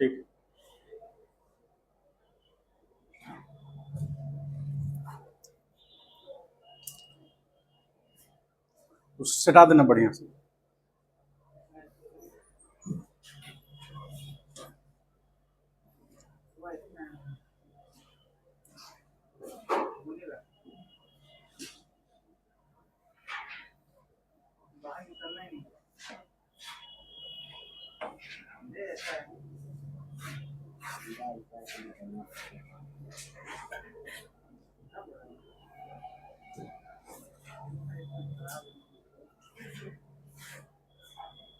ठीक, उससे हटा देना बढ़िया से।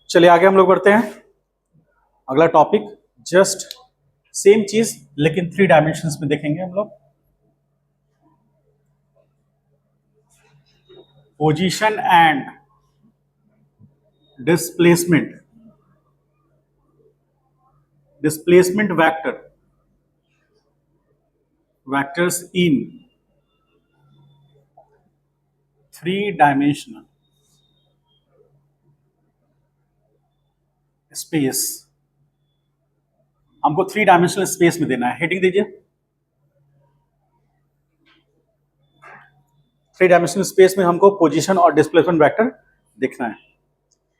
चलिए आगे हम लोग बढ़ते हैं। अगला टॉपिक जस्ट सेम चीज लेकिन 3 डायमेंशंस में देखेंगे हम लोग। Position and displacement vectors in 3-dimensional space. हमको 3-डायमेंशनल स्पेस में देना है। हेडिंग दीजिए। 3-डायमेंशनल स्पेस में हमको पोजीशन और डिस्प्लेसमेंट वेक्टर देखना है।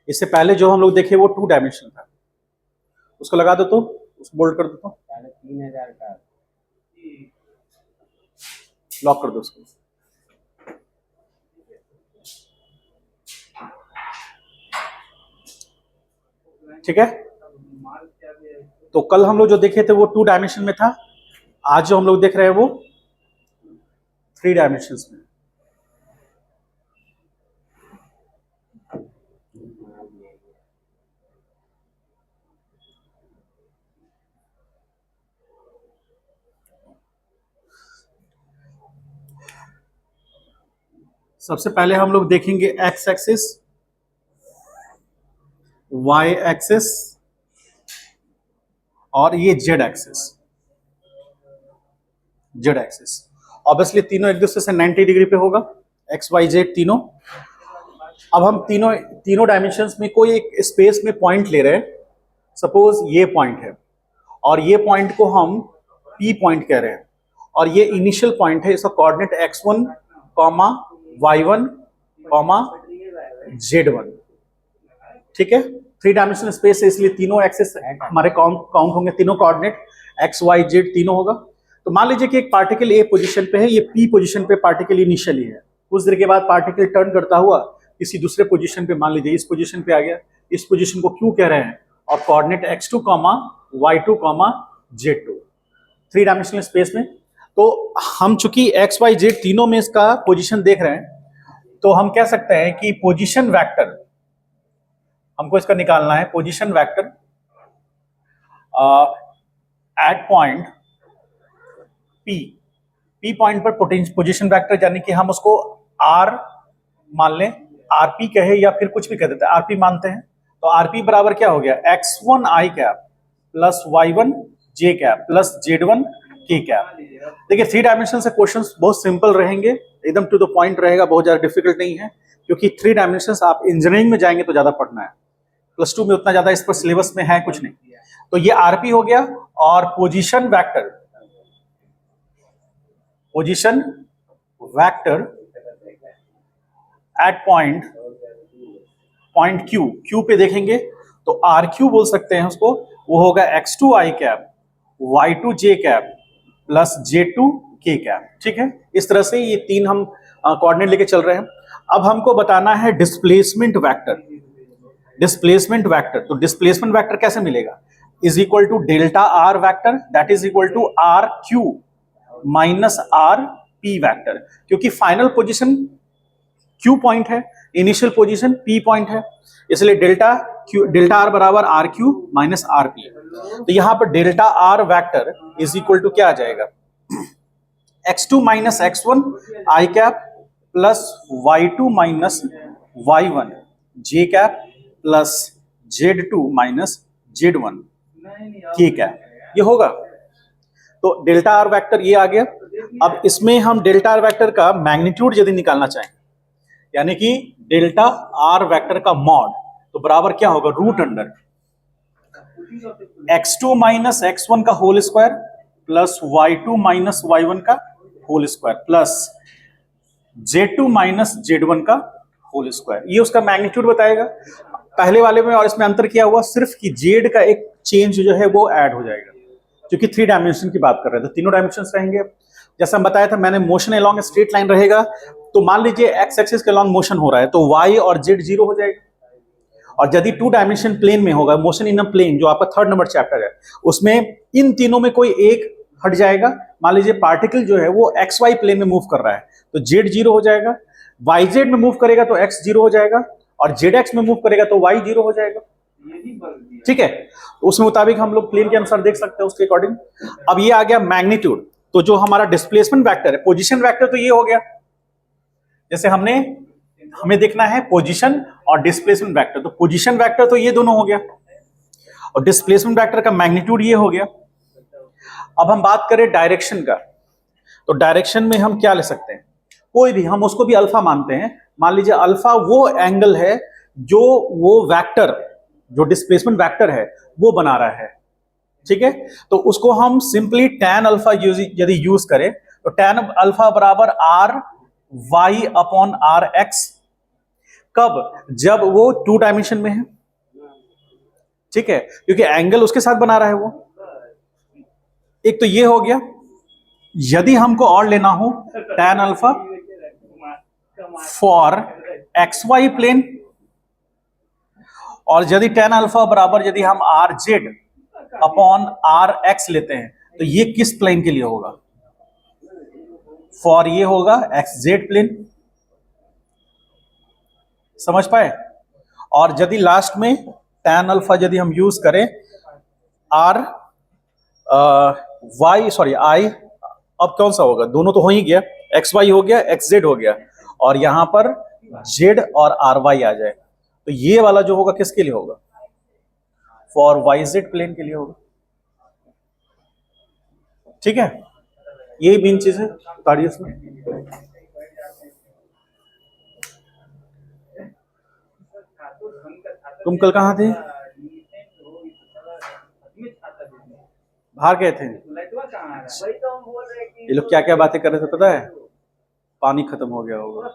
इससे पहले जो हम लोग देखे वो 2 डायमेंशनल था, उसको लगा दो, तो उसको बोल्ड कर दो, तो 3000 का लॉक कर दो उसको। ठीक है, तो कल हम लोग जो देखे थे वो 2 डायमेंशन में था, आज जो हम लोग देख रहे हैं वो 3 डायमेंशंस में। सबसे पहले हम लोग देखेंगे एक्स एक्सिस, वाई एक्सिस और ये जेड एक्सिस। ऑब्वियसली तीनों एक दूसरे से 90 डिग्री पे होगा, एक्स वाई जेड तीनों। अब हम तीनों डायमेंशंस में कोई एक स्पेस में पॉइंट ले रहे हैं। सपोज ये पॉइंट है और ये पॉइंट को हम पी पॉइंट कह रहे हैं, और ये इनिशियल पॉइंट है। इसका कोऑर्डिनेट x1, y1, z1। ठीक है, 3-डायमेंशनल स्पेस है इसलिए तीनों एक्सिस हमारे काउंट होंगे, तीनों कोऑर्डिनेट x y z तीनों होगा। तो मान लीजिए कि एक पार्टिकल ए पोजीशन पे है, ये पी पोजीशन पे पार्टिकल इनिशियली है। कुछ देर के बाद पार्टिकल टर्न करता हुआ किसी दूसरे पोजीशन पे, मान लीजिए इस पोजीशन पे आ गया। इस पोजीशन को क्यू कह रहे हैं और coordinate x2, y2, z2, 3-डायमेंशनल space में। तो हम चूंकि x y z तीनों में इसका पोजीशन देख रहे हैं, तो हम कह सकते हैं कि पोजीशन वेक्टर हमको इसका निकालना है। Position vector eight point P point पर पोजीशन वेक्टर, यानी कि हम उसको आर मान लें, आरपी कहे या फिर कुछ भी कह देते हैं, आरपी मानते हैं। तो आरपी बराबर क्या हो गया, x1 i cap plus y1 j cap plus z1 k cap. देखिए 3-डायमेंशन से क्वेश्चंस बहुत सिंपल रहेंगे, एकदम टू द पॉइंट रहेगा, बहुत ज्यादा डिफिकल्ट नहीं है, क्योंकि 3-डायमेंशन आप इंजीनियरिंग में जाएंगे तो ज्यादा पढ़ना है। +2 में उतना ज्यादा इस पर सिलेबस में है कुछ नहीं। तो ये आरपी हो गया। और position vector eight point Q पे देखेंगे तो आर क्यू बोल सकते हैं उसको, वो होगा x2 i cap, y2 j cap plus z2 k cap. ठीक है, इस तरह से ये 3 हम कोऑर्डिनेट लेके चल रहे हैं। अब हमको बताना है डिस्प्लेसमेंट वेक्टर। तो डिस्प्लेसमेंट वेक्टर कैसे मिलेगा, is equal to delta R vector, that is equal to R Q minus R P vector, क्योंकि फाइनल पोजीशन क्यू पॉइंट है, इनिशियल पोजीशन पी पॉइंट है, इसलिए डेल्टा आर बराबर R Q minus R P. तो यहां पर delta R vector is equal to क्या आ जाएगा, x2 minus x1 i cap plus y2 minus y1 j cap plus z2 minus z1 k cap, ये होगा। तो डेल्टा आर वेक्टर ये आ गया। अब इसमें हम डेल्टा आर वेक्टर का मैग्नीट्यूड यदि निकालना चाहें, यानी कि डेल्टा आर वेक्टर का मॉड, तो बराबर क्या होगा, root under x2 minus x1 का whole square plus y2 minus y1 का whole square plus z2 minus z1 का होल स्क्वायर, ये उसका मैग्नीट्यूड बताएगा। पहले वाले में और इसमें अंतर किया हुआ सिर्फ कि z का एक चेंज जो है वो ऐड हो जाएगा, क्योंकि 3 डायमेंशन की बात कर रहे थे, तीनों डायमेंशन रहेंगे। जैसा हम बताया था मैंने, मोशन अलोंग स्ट्रेट लाइन रहेगा, तो मान लीजिए एक्स एक्सिस के अलोंग मोशन हो रहा है तो y और z जीरो हो जाएगा। और यदि 2 डायमेंशन प्लेन में होगा, मोशन इन अ प्लेन जो आपका 3rd नंबर चैप्टर है, उसमें इन तीनों में कोई एक हट जाएगा। मान लीजिए पार्टिकल जो है वो एक्स वाई प्लेन में मूव कर रहा है तो जेड जीरो हो जाएगा, वाई जेड में मूव करेगा तो एक्स जीरो हो जाएगा, और जेड एक्स में मूव करेगा तो वाई जीरो हो जाएगा। ठीक है, तो उस मुताबिक हम लोग प्लेन के अनुसार देख सकते हैं उसके अकॉर्डिंग। अब ये आ गया मैग्नीट्यूड, तो जो हमारा डिस्प्लेसमेंट वेक्टर है, पोजीशन वेक्टर तो ये हो गया, जैसे हमें देखना है पोजीशन और डिस्प्लेसमेंट वेक्टर, तो पोजीशन वेक्टर तो ये दोनों हो गया और डिस्प्लेसमेंट वेक्टर का मैग्नीट्यूड ये हो गया। अब हम बात करें डायरेक्शन का, तो डायरेक्शन में हम क्या ले सकते हैं, कोई भी, हम उसको भी अल्फा मानते हैं। मान लीजिए अल्फा वो एंगल है जो वो वेक्टर, जो डिस्प्लेसमेंट वेक्टर है वो बना रहा है। ठीक है, तो उसको हम सिंपली tan अल्फा यदि यूज करें तो tan अल्फा बराबर R Y upon R X. कब? जब वो 2 डायमेंशन में है। ठीक है, क्योंकि एंगल उसके साथ बना रहा है वो। एक तो ये हो गया। यदि हमको और लेना हो tan alpha for X Y plane, और यदि tan अल्फा बराबर यदि हम R Z upon R X लेते हैं तो ये किस प्लेन के लिए होगा? फॉर ये होगा एक्स जेड प्लेन। समझ पाए? और यदि लास्ट में tan अल्फा यदि हम यूज करें आर वाई सॉरी आई, अब कौन सा होगा? दोनों तो हो ही गया, एक्स वाई हो गया, एक्स जेड हो गया, और यहां पर जेड और आर वाई आ जाए, तो ये वाला जो होगा किसके लिए होगा? फॉर वाई जेड प्लेन के लिए होगा। ठीक है, यही मेन चीज है उतारिए इसमें। तुम कल कहाँ थे? बाहर गए थे? ये लोग क्या क्या बातें कर रहे थे पता है? पानी खत्म हो गया होगा।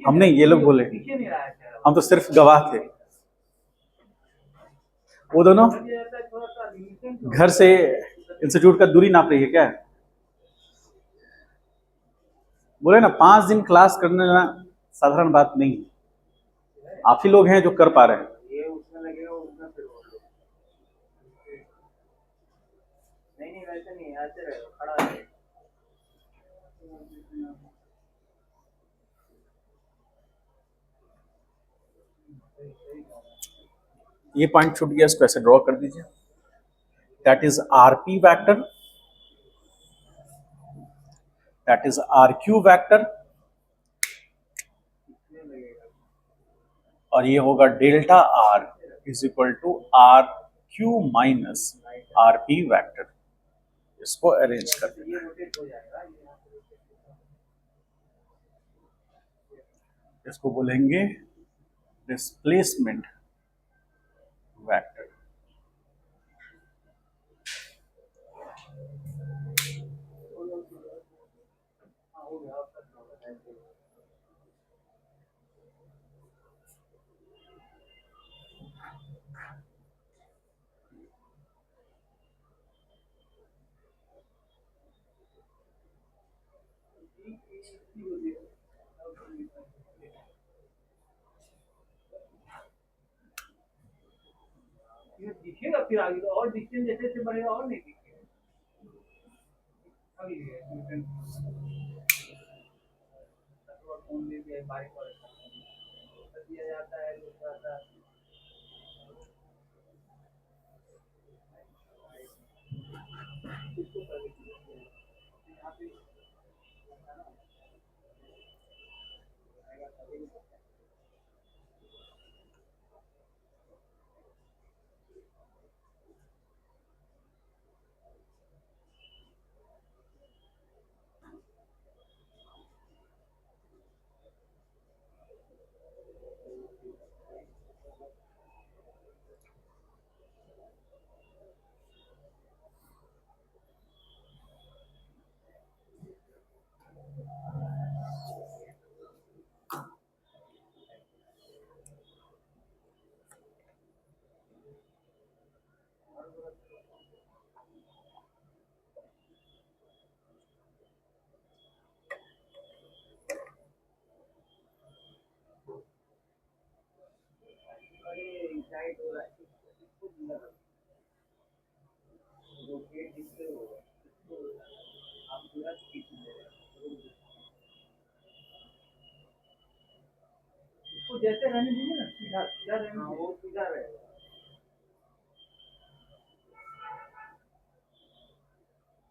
हमने, ये लोग बोले, हम तो सिर्फ गवाह थे। वो दोनों घर से इंस्टीट्यूट का दूरी नाप रही है क्या? बोले ना 5 दिन क्लास करने साधारण बात नहीं है। आप ही लोग हैं जो कर पा रहे हैं। ये पॉइंट छूट गया, इसको ऐसे ड्रॉ कर दीजिए। That is RP vector, that is RQ vector, और ये होगा delta R is equal to R Q minus R P vector. इसको अरेंज कर देना, इसको बोलेंगे डिस्प्लेसमेंट वेक्टर। दिखेगा फिर आगे तो, और डिस्टेंस जैसे जैसे बढ़ेगा और नहीं दिखेगा। दिया जाता है जैसे रहने दीजिए ना, सीधा सीधा रहने, वो सीधा रहेगा।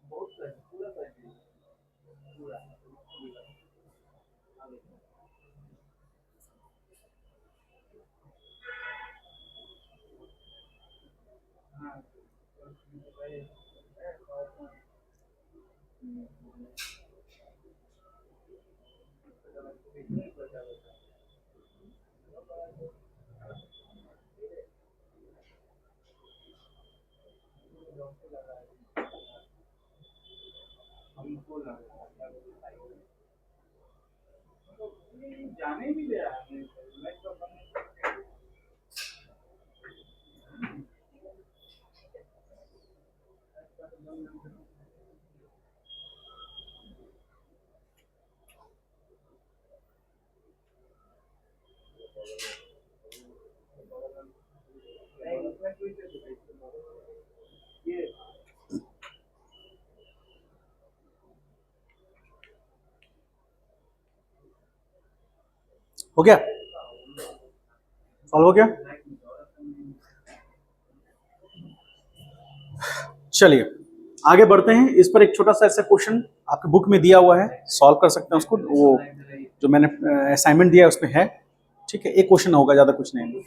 बहुत पूरा कर पूरा। हाँ, जाने भी दे रहा है। हो गया, सॉल्व हो गया। चलिए आगे बढ़ते हैं। इस पर एक छोटा सा ऐसा क्वेश्चन आपके बुक में दिया हुआ है, सॉल्व कर सकते हैं उसको। वो जो मैंने असाइनमेंट दिया है उसमें है, ठीक है। एक क्वेश्चन होगा, ज्यादा कुछ नहीं।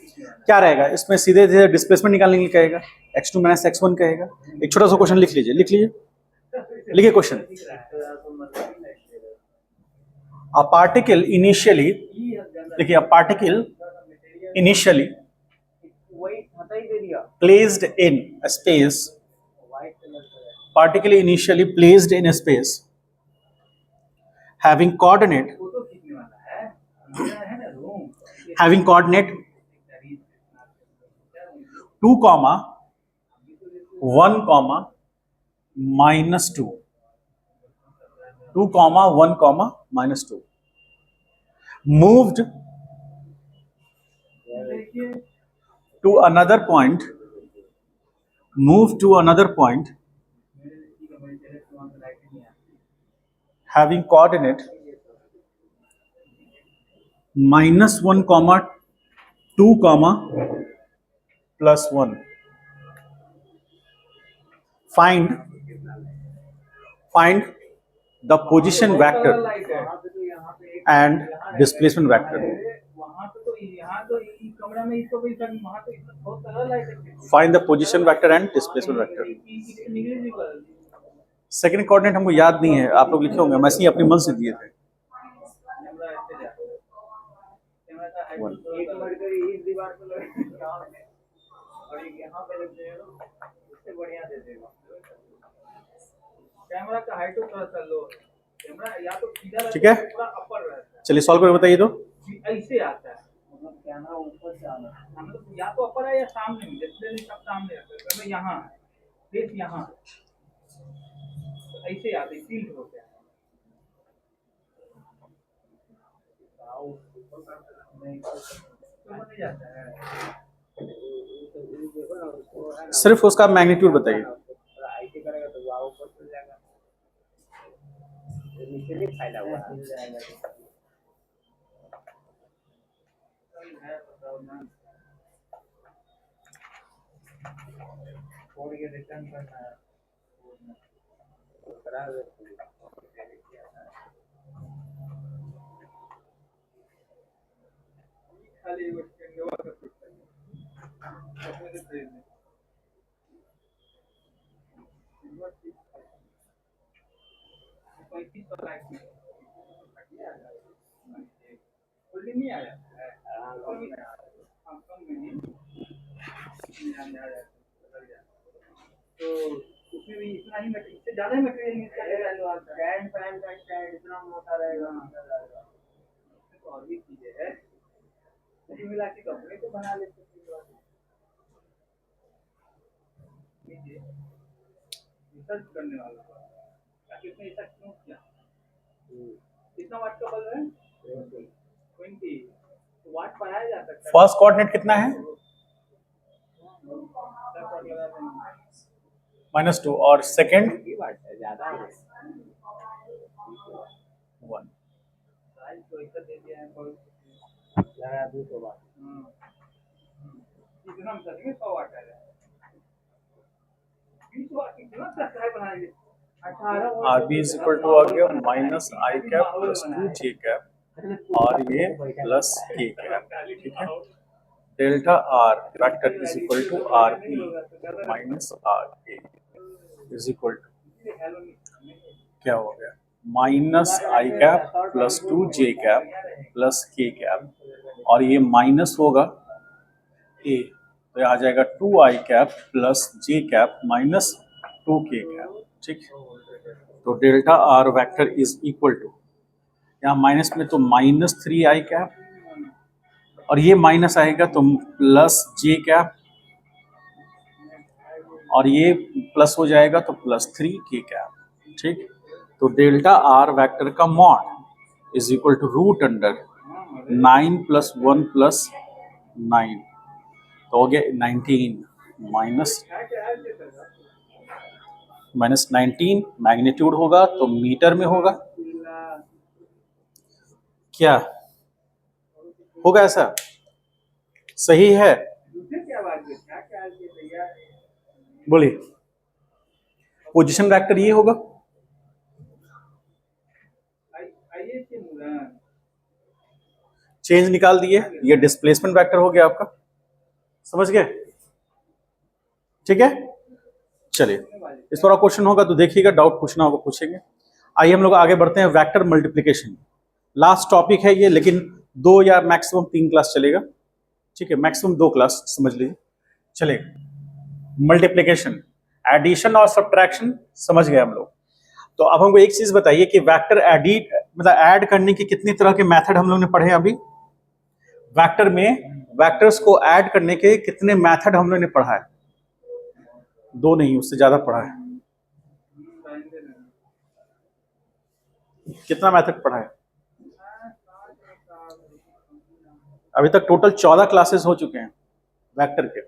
क्या रहेगा इसमें, सीधे सीधे डिस्प्लेसमेंट निकालने के लिए कहेगा, x2 माइनस x1 कहेगा। एक छोटा सा क्वेश्चन लिख लीजिए, लिख लीजिए, लिखिए क्वेश्चन। अ पार्टिकल इनिशियली, देखिए a particle initially placed in a space, particle initially placed in a space having coordinate, having coordinate 2 comma 1 comma minus 2, 2 comma 1 comma minus 2, moved to another point, moved to another point having coordinate minus 1 comma 2 comma plus 1. Find the position vector and displacement vector. Find the position vector and displacement vector. Second coordinate हमको याद नहीं है, आप लोग लिखे होंगे, हम ऐसे ही अपने मन से दिए थे। कैमरा का हाइट थोड़ा सा लो, कैमरा या तो सीधा, ठीक है। चलिए सॉल्व करके बताइए तो। ऐसे आता है, मतलब कैमरा ऊपर से आना है, मतलब या तो अपर है या सामने में, डिस्प्ले में सब सामने है, तो यहाँ है, फेस यहाँ, तो ऐसे आते हैं, टिल्ट होते हैं। सिर्फ उसका मैग्नीट्यूड बताइए। रिटर्न करना है, खाली नहीं आया तो उसमें भी इतना ही मटेरियल, इससे ज्यादा ही मटेरियल यूज करेगा। स्टैंड फैन का स्टैंड इतना मोटा रहेगा, तो और भी चीजें है, सही मिला के कपड़े तो बना लेते थे। रिसर्च करने वाला ताकि उसने ऐसा क्यों किया। कितना वाट का बल्ब है? 20 वाट बढ़ाया जा सकता है। फर्स्ट कोऑर्डिनेट कितना है? -2 और सेकंड 1। कितना सच में 100 वाट है, 20 वाट कितना सस्ता है बनाएंगे। 18 RB इज इक्वल टू आ गया -I cap plus 2J cap और ये प्लस K कैप, ठीक है। Delta R vector is equal to RP minus RA is equal to क्या हो गया, -I cap plus 2J cap plus K cap और ये माइनस होगा A, तो ये आ जाएगा 2I cap plus J cap minus 2K cap, ठीक। तो delta R vector is equal to, यहाँ माइनस में तो -3I कैप और ये माइनस आएगा तो प्लस J कैप और ये प्लस हो जाएगा तो प्लस 3K कैप, ठीक। तो डेल्टा R वेक्टर का mod is equal to root under 9 + 1 + 9, तो हो गया 19 माइनस 19 मैग्नीट्यूड होगा तो मीटर में होगा, क्या होगा ऐसा? सही है, बोलिए। पोजीशन वेक्टर ये होगा, चेंज निकाल दिए, ये डिस्प्लेसमेंट वेक्टर हो गया आपका, समझ गए, ठीक है। चलिए इस पर क्वेश्चन होगा तो देखिएगा, डाउट पूछना होगा पूछेंगे। आइए हम लोग आगे बढ़ते हैं, वेक्टर मल्टीप्लिकेशन लास्ट टॉपिक है ये, लेकिन 2 या मैक्सिमम 3 क्लास चलेगा, ठीक है, मैक्सिमम 2 क्लास समझ लीजिए, चलेगा। मल्टीप्लिकेशन, एडिशन और सब्ट्रैक्शन समझ गए हम लोग। तो अब हमको एक चीज बताइए कि वेक्टर एडिट मतलब ऐड करने की कितनी तरह के मेथड हम लोग ने पढ़े अभी? वेक्टर में वेक्टर्स को ऐड करने के कितने मेथड हम लोग ने पढ़ा है? 2 नहीं, उससे ज्यादा पढ़ा है। कितना मेथड पढ़ा है? अभी तक टोटल 14 क्लासेस हो चुके हैं वेक्टर के,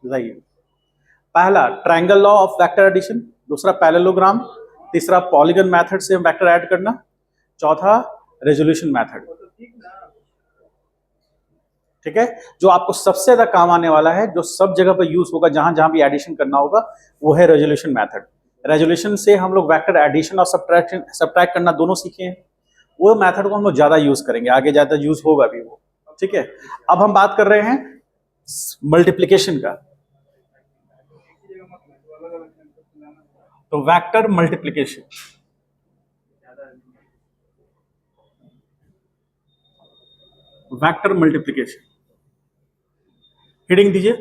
बताइए। पहला triangle law of vector addition, दूसरा पैरेललोग्राम, तीसरा पॉलीगन मेथड से वेक्टर ऐड करना, चौथा रेजोल्यूशन मेथड, ठीक है। जो आपको सबसे ज्यादा काम आने वाला है, जो सब जगह पर यूज होगा, जहां जहां भी एडिशन करना होगा, वो है रेजोल्यूशन मेथड। रेजोल्यूशन से हम लोग वेक्टर एडिशन और सब्ट्रैक्ट करना दोनों सीखे हैं, वो मेथड को हम लोग ज्यादा यूज करेंगे, आगे ज्यादा यूज होगा भी वो, ठीक है। अब हम बात कर रहे हैं मल्टीप्लिकेशन का, तो vector multiplication, vector multiplication heading दीजिए।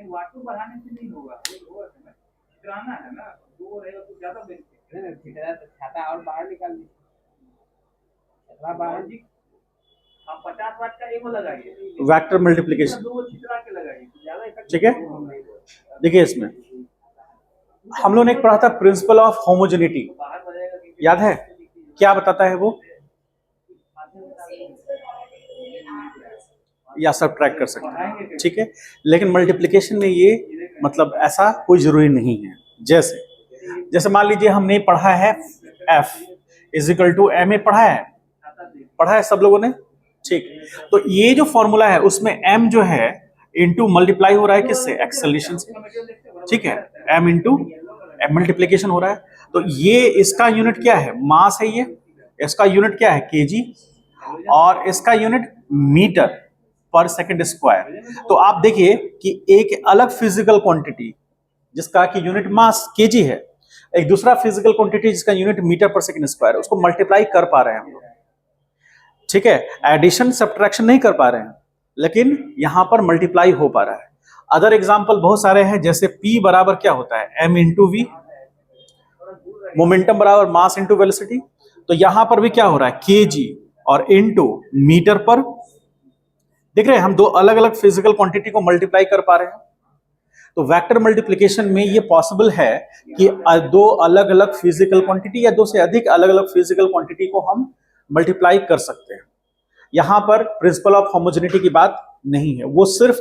वाट को बढ़ाने से नहीं होगा, चित्राना है ना, 2 रहेगा तो ज्यादा बेनिफिट है, तो छाता और बाहर निकाल दीजिए, आप 50 वाट का एगो लगाइए, वेक्टर मल्टीप्लिकेशन 2 चित्रा के लगाइए, ज्यादा इफेक्ट, ठीक है। देखिए इसमें हम लोगों ने एक पढ़ा था प्रिंसिपल ऑफ होमोजेनिटी, याद है? क्या बताता है वो? या सब्ट्रैक्ट कर सकते हैं, ठीक है। लेकिन मल्टीप्लिकेशन में ये मतलब ऐसा कोई जरूरी नहीं है। जैसे मान लीजिए हमने पढ़ा है F = ma, पढ़ा है सब लोगों ने, ठीक। तो ये जो फॉर्मूला है उसमें m जो है इनटू मल्टीप्लाई हो रहा है किससे? एक्सेलरेशन से, ठीक है। m इनटू मल्टीप्लिकेशन हो रहा है, तो ये इसका यूनिट क्या है? मास है, ये इसका यूनिट क्या है? केजी, और इसका यूनिट मीटर पर सेकंड स्क्वायर। तो आप देखिए कि एक अलग फिजिकल क्वांटिटी जिसका कि यूनिट मास केजी है, एक दूसरा फिजिकल क्वांटिटी जिसका यूनिट मीटर पर सेकंड स्क्वायर है, उसको मल्टीप्लाई कर पा रहे हैं हम लोग, ठीक है, एडिशन सब्ट्रैक्शन नहीं कर पा रहे हैं, लेकिन यहां पर मल्टीप्लाई हो पा रहा है। अदर एग्जाम्पल बहुत सारे हैं, जैसे P बराबर क्या होता है, m इंटू वी, मोमेंटम बराबर मास इंटू वेलोसिटी। तो यहां पर भी क्या हो रहा है, kg और इंटू मीटर पर। देख रहे हैं, हम दो अलग अलग फिजिकल क्वांटिटी को मल्टीप्लाई कर पा रहे हैं। तो वेक्टर मल्टीप्लिकेशन में ये पॉसिबल है कि दो अलग अलग फिजिकल क्वांटिटी या दो से अधिक अलग अलग फिजिकल क्वांटिटी को हम मल्टीप्लाई कर सकते हैं। यहां पर प्रिंसिपल ऑफ होमोजेनिटी की बात नहीं है, वो सिर्फ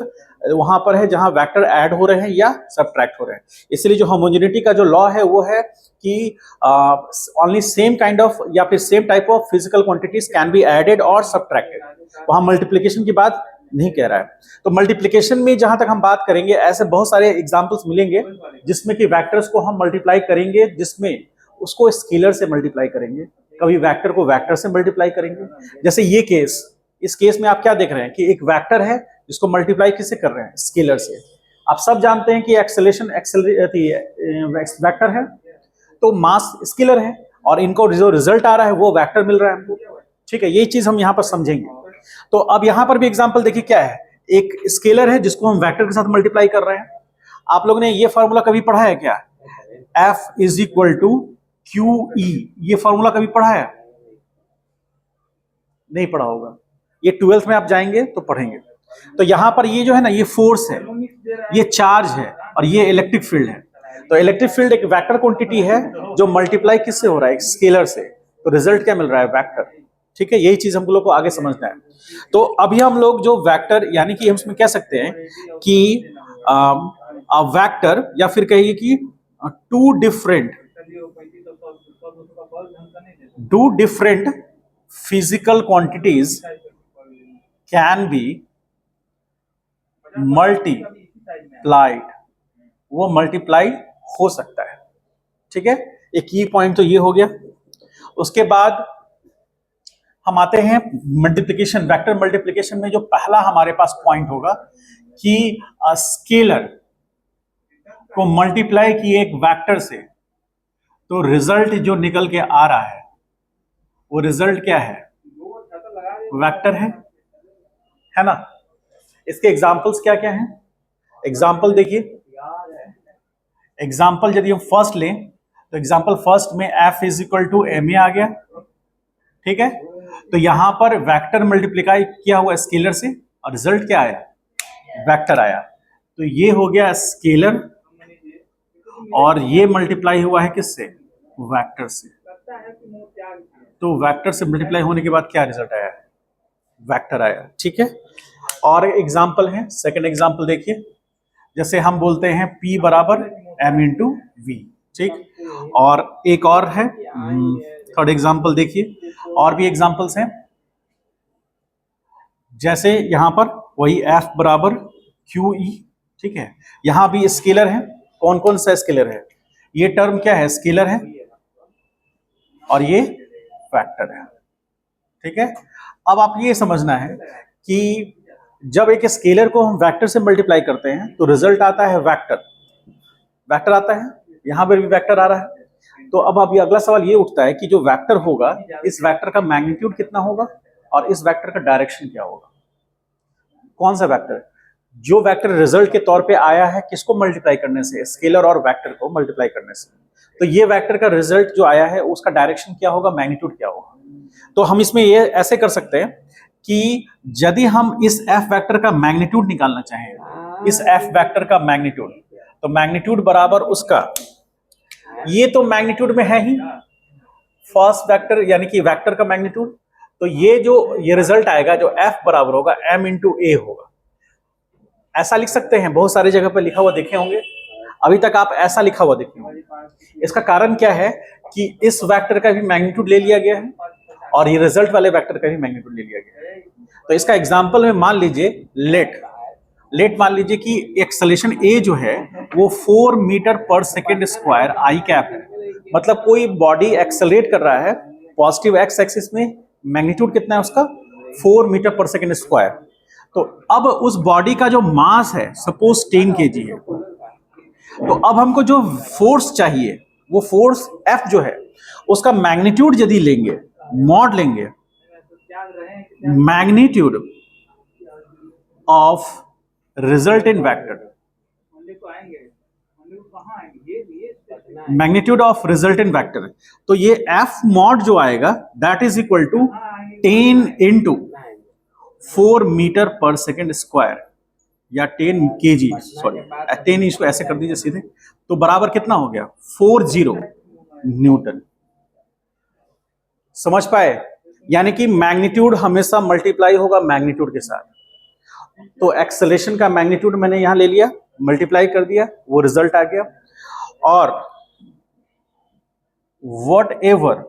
वहां पर है जहां वेक्टर ऐड हो रहे हैं या सब्ट्रैक्ट हो रहे हैं। इसलिए जो होमोजेनिटी का जो लॉ है वो है कि ओनली सेम काइंड ऑफ या फिर same type of physical quantities can be added और सब्ट्रैक्टेड। वहां मल्टीप्लिकेशन की बात नहीं कह रहा है। तो मल्टीप्लिकेशन में जहां तक हम बात करेंगे, ऐसे बहुत सारे एग्जांपल्स मिलेंगे जिसमें कि वेक्टर्स को हम मल्टीप्लाई करेंगे, जिसमें उसको स्केलर से मल्टीप्लाई करेंगे, कभी वेक्टर को वेक्टर से मल्टीप्लाई करेंगे। जैसे ये केस, इस केस में आप क्या देख रहे हैं कि एक वेक्टर है जिसको मल्टीप्लाई किससे कर रहे हैं, स्केलर से। आप सब जानते हैं कि एक्सेलेरेशन वेक्टर है, तो मास स्केलर है, और इनको जो रिजल्ट आ रहा है वो वेक्टर मिल रहा है हमको। ठीक है, ये चीज हम यहां पर समझेंगे। तो अब यहां पर भी एग्जांपल देखिए क्या है, एक स्केलर है जिसको हम वेक्टर के साथ मल्टीप्लाई कर रहे हैं। आप लोग ने ये फॉर्मूला कभी पढ़ा है क्या, F is equal to QE, ये फॉर्मूला कभी पढ़ा है? नहीं पढ़ा होगा, ये 12th में आप जाएंगे तो पढ़ेंगे। तो यहां पर ये जो है ना, ये फोर्स है, ये चार्ज है, और ये इलेक्ट्रिक फील्ड है। तो इलेक्ट्रिक फील्ड एक वेक्टर क्वांटिटी है जो मल्टीप्लाई किससे हो रहा है, स्केलर से। तो रिजल्ट क्या मिल रहा है, वेक्टर। ठीक है, यही चीज हम लोग को आगे समझना है। तो अभी हम लोग जो वेक्टर, यानी कि हम इसमें कह सकते हैं कि वेक्टर, या फिर कहिए कि two different physical quantities can be multiplied, वो मल्टीप्लाई हो सकता है। ठीक है, एक की पॉइंट तो ये हो गया। उसके बाद हम आते हैं मल्टीप्लिकेशन, वेक्टर मल्टीप्लिकेशन में जो पहला हमारे पास पॉइंट होगा कि स्केलर को मल्टीप्लाई किए एक वेक्टर से, तो रिजल्ट जो निकल के आ रहा है वो रिजल्ट क्या है, वेक्टर है ना। इसके एग्जांपल्स क्या क्या हैं, एग्जांपल देखिए। एग्जांपल यदि हम फर्स्ट लें तो एग्जांपल फर्स्ट में F is equal to ma आ गया। ठीक है, तो यहां पर वेक्टर मल्टीप्लाई किया हुआ स्केलर से, और रिजल्ट क्या आया, वेक्टर आया। तो ये हो गया स्केलर, और ये मल्टीप्लाई हुआ है किससे, वेक्टर से। तो वेक्टर से मल्टीप्लाई होने के बाद क्या रिजल्ट आया, वेक्टर आया। ठीक है, और एग्जाम्पल है, सेकेंड एग्जाम्पल देखिए। जैसे हम बोलते हैं P बराबर m इंटू वी। ठीक, और एक और है थर्ड एग्जाम्पल देखिए। और भी एग्जाम्पल्स हैं, जैसे यहां पर वही F बराबर QE। ठीक है, यहां भी स्केलर है। कौन कौन सा स्केलर है, ये टर्म क्या है, स्केलर है, और ये वेक्टर है। ठीक है, अब आप ये समझना है कि जब एक स्केलर को हम वेक्टर से मल्टीप्लाई करते हैं तो रिजल्ट आता है वेक्टर, वेक्टर आता है, यहां पर भी वेक्टर आ रहा है। तो अब अभी अगला सवाल ये उठता है कि जो वेक्टर होगा, इस वेक्टर का मैग्नीट्यूड कितना होगा और इस वेक्टर का डायरेक्शन क्या होगा। कौन सा वेक्टर, जो वेक्टर रिजल्ट के तौर पे आया है किसको मल्टीप्लाई करने से, स्केलर और वेक्टर को मल्टीप्लाई करने से। तो ये वेक्टर का रिजल्ट जो आया है उसका डायरेक्शन क्या होगा, मैग्नीट्यूड क्या होगा। तो हम इसमें ये ऐसे कर सकते हैं कि यदि हम इस F वेक्टर का मैग्नीट्यूड निकालना चाहें, इस F वेक्टर का मैग्नीट्यूड, तो मैग्नीट्यूड बराबर उसका, ये तो मैग्नीट्यूड में है ही फर्स्ट वेक्टर यानी कि वेक्टर का मैग्नीट्यूड। तो ये रिजल्ट आएगा जो F बराबर होगा m इंटू ए होगा। ऐसा लिख सकते हैं, बहुत सारी जगह पर लिखा हुआ देखे होंगे, अभी तक आप ऐसा लिखा हुआ देखे होंगे। इसका कारण क्या है कि इस वेक्टर का भी मैग्नीट्यूड ले लिया गया है और ये रिजल्ट वाले वेक्टर का भी मैग्नीट्यूड ले लिया गया है। तो इसका एग्जांपल में मान लीजिए लेट मान लीजिए कि एक्सेलरेशन a जो है वो 4 मीटर पर सेकेंड स्क्वायर आई कैप है। मतलब कोई बॉडी एक्सेलरेट कर रहा है पॉजिटिव एक्स एक्सिस में, मैग्नीट्यूड कितना है उसका, 4 मीटर पर सेकेंड स्क्वायर। तो अब उस बॉडी का जो मास है सपोज 10 kg है, तो अब हमको जो फोर्स चाहिए वो फोर्स F जो है उसका मैग्नीट्यूड यदि लेंगे, मॉड लेंगे, magnitude of resultant vector, Monday को आएंगे, मंडे को कहाँ आएंगे, ये मैग्नीट्यूड ऑफ रिजल्टेंट वेक्टर, तो ये एफ मॉड जो आएगा that is equal to 10 into 4 meter पर सेकेंड स्क्वायर या 10 केजी, सॉरी 10 इसको ऐसे कर दीजिए सीधे, तो बराबर कितना हो गया 40 न्यूटन। समझ पाए? यानी कि मैग्नीट्यूड हमेशा मल्टीप्लाई होगा मैग्नीट्यूड के साथ। तो एक्सेलेरेशन का मैग्नीट्यूड मैंने यहां ले लिया, मल्टीप्लाई कर दिया, वो रिजल्ट आ गया। और what ever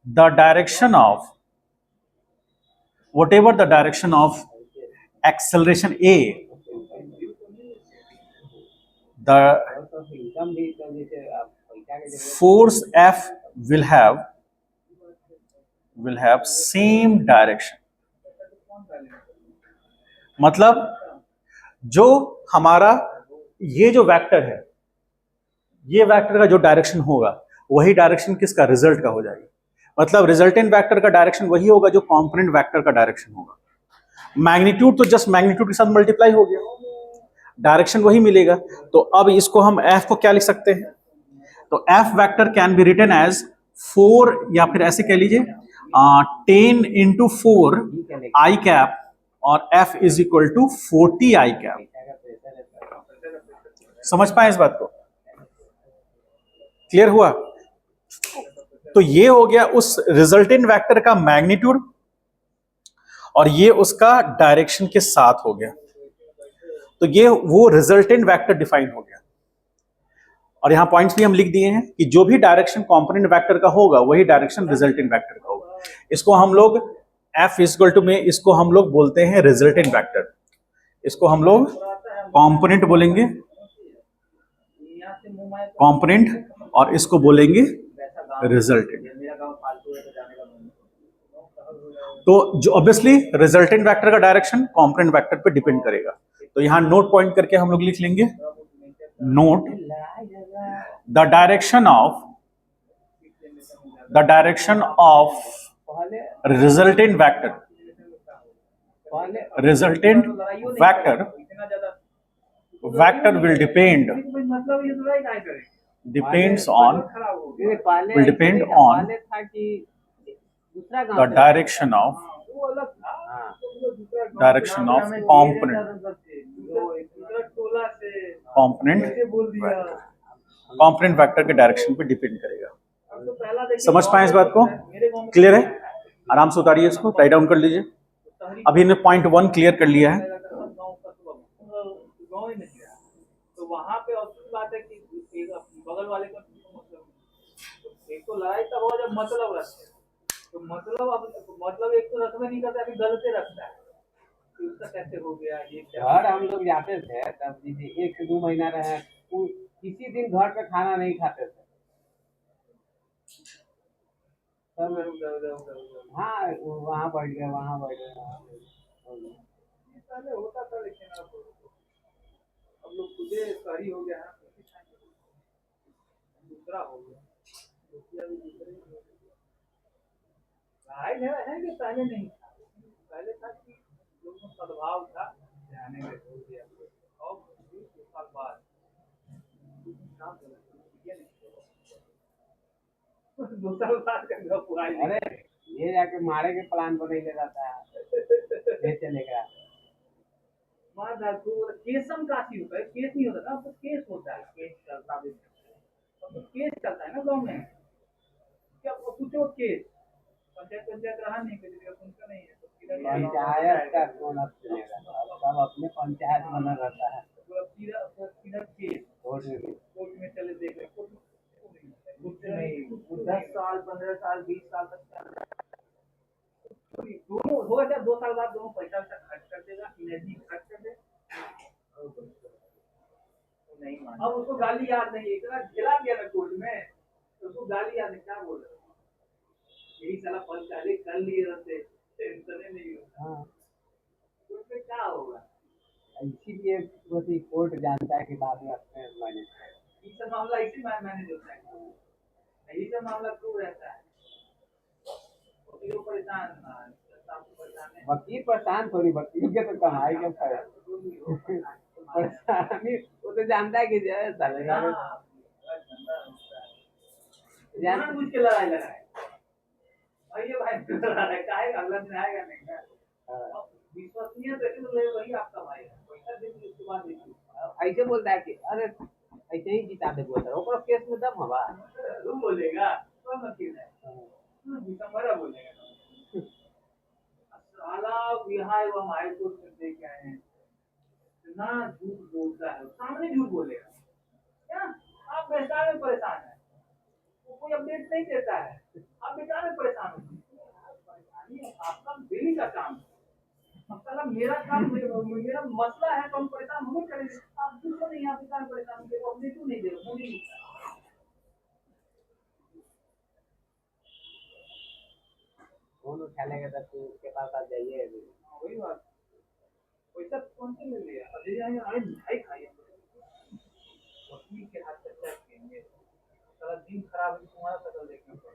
the direction of acceleration A, the force F will have same direction। मतलब जो हमारा ये जो वेक्टर है, ये वेक्टर का जो डायरेक्शन होगा वही डायरेक्शन किसका, रिजल्ट का हो जाएगी। मतलब रिजल्टेंट वेक्टर का डायरेक्शन वही होगा जो कंपोनेंट वेक्टर का डायरेक्शन होगा। मैग्नीट्यूड तो जस्ट मैग्नीट्यूड के साथ मल्टीप्लाई हो गया, डायरेक्शन वही मिलेगा। तो अब इसको हम एफ को क्या लिख सकते हैं, तो F vector can be written as 4, या फिर ऐसे कह लीजिए 10 इंटू 4 आई कैप, और F is equal to 40 I cap. समझ पाए इस बात को? क्लियर हुआ? तो ये हो गया उस रिजल्टेंट वेक्टर का मैग्नीट्यूड, और ये उसका डायरेक्शन के साथ हो गया। तो ये वो रिजल्टेंट वेक्टर डिफाइन हो गया। और यहां पॉइंट्स भी हम लिख दिए हैं कि जो भी डायरेक्शन कंपोनेंट वेक्टर का होगा वही डायरेक्शन रिजल्टेंट वेक्टर का होगा। इसको हम लोग एफ इक्वल टू में इसको हम लोग बोलते हैं रिजल्टेंट वेक्टर, इसको हम लोग कंपोनेंट बोलेंगे, कंपोनेंट, और इसको बोलेंगे रिजल्टेंट। तो जो ऑब्वियसली रिजल्टेंट वेक्टर का डायरेक्शन कंपोनेंट वेक्टर पे डिपेंड करेगा। तो यहां नोट पॉइंट करके हम लोग लिख लेंगे, note the direction of resultant vector will depends on the direction of component vector के डायरेक्शन पे डिपेंड करेगा। समझ पाए इस बात को? क्लियर है? आराम से उतारिए इसको, राइट डाउन कर लीजिए। अभी ने पॉइंट 1 क्लियर कर लिया है। तो वहां पे बात है कि बगल वाले का एक तो लड़ाई तब हो जब मतलब रखते हैं, तो मतलब एक तो रखना नहीं करता, अभी गलत रखता है, तो उसका कैसे हो गया ये क्या? घर हम लोग जाते थे तब दीदी 1 से 2 महीना रहे, किसी दिन घर पे खाना नहीं खाते थे। तब हाँ वहाँ बैठ गए, वहाँ बैठ गए, पहले होता था, लेकिन अब लोग खुदे शहरी हो गया है, दूसरा हो गया। है कि पहले नहीं था, पहले था कि लोगों में सद्भाव था, जाने में हो गया। और 2 साल बाद 2 साल बाद का गप हुआ। अरे ये जाके मारे के प्लान बने ले जाता है, ये चलेगा मार डाल तो केसम काशी होता है, केस नहीं होता था, अब तो केस होता है, केस चलता भी, अब तो केस चलता है ना गाँव में। क्या पूछो केस, पंचायत रहा नहीं, किसी का सुनता नहीं है, तो पंचायत का कौन अब चलेगा, सब अपने पंचायत बना रहता है। सीधा केस कोर्ट में चले, देख रहे कुछ नहीं, 10 साल 15 साल 20 साल तक दोनों हो जाए, 2 साल बाद दोनों पैसा खर्च कर देगा, एनर्जी खर्च कर दे, नहीं मान। अब उसको गाली याद नहीं, इतना खिला दिया ना कोर्ट में, तो उसको गाली याद नहीं, क्या बोल रहे यही साला फल पहले कर लिए रहते, टेंशन नहीं होता। कोर्ट में क्या होगा? इसीलिए कोर्ट जानता है कि बाद में अपने मैनेज ये सब मामला इसी मैनेज होता है, यही सब मामला क्यों रहता है? वकीलों परेशान साहब परेशान है। वकील परेशान थोड़ी, वकील के तो कमाई के परेशानी वो तो जानता है कि जो है साले का जान बुझ के लड़ाई लगा है भाई, ये भाई लड़ा है काहे, अगला दिन आएगा नहीं ना। विश्वसनीय तो ले वही आपका भाई है, पैसा दे के उसके बाद देखिए ऐसे बोलता है कि अरे ऐसे ही किताब दे बोलता है, ऊपर केस में दम हवा तू बोलेगा कौन वकील है, दिसंबर बोलेगा साला बिहार एवं हाई कोर्ट में दे के आए हैं, इतना झूठ बोलता है, सामने झूठ बोलेगा क्या। आप बेकार में परेशान है, वो कोई अपडेट नहीं देता है, आप बेकार में परेशान हो। परेशानी आपका डेली का काम है, मतलब मेरा काम मेरा मसला है तो हम परेशान होंगे करेंगे, आप दूसरों नहीं, आप बेकार में परेशान होंगे, वो अपडेट नहीं दे रहे, मुझे नहीं। फोन उठा लेगा तो तू उसके पास आ जाइए अभी। वही बात, पैसा कौन से ले लिया, अजय जाएंगे आए मिठाई खाइए, वकील के हाथ से चाय पिएंगे, सारा दिन खराब है तुम्हारा शक्ल देखने पर,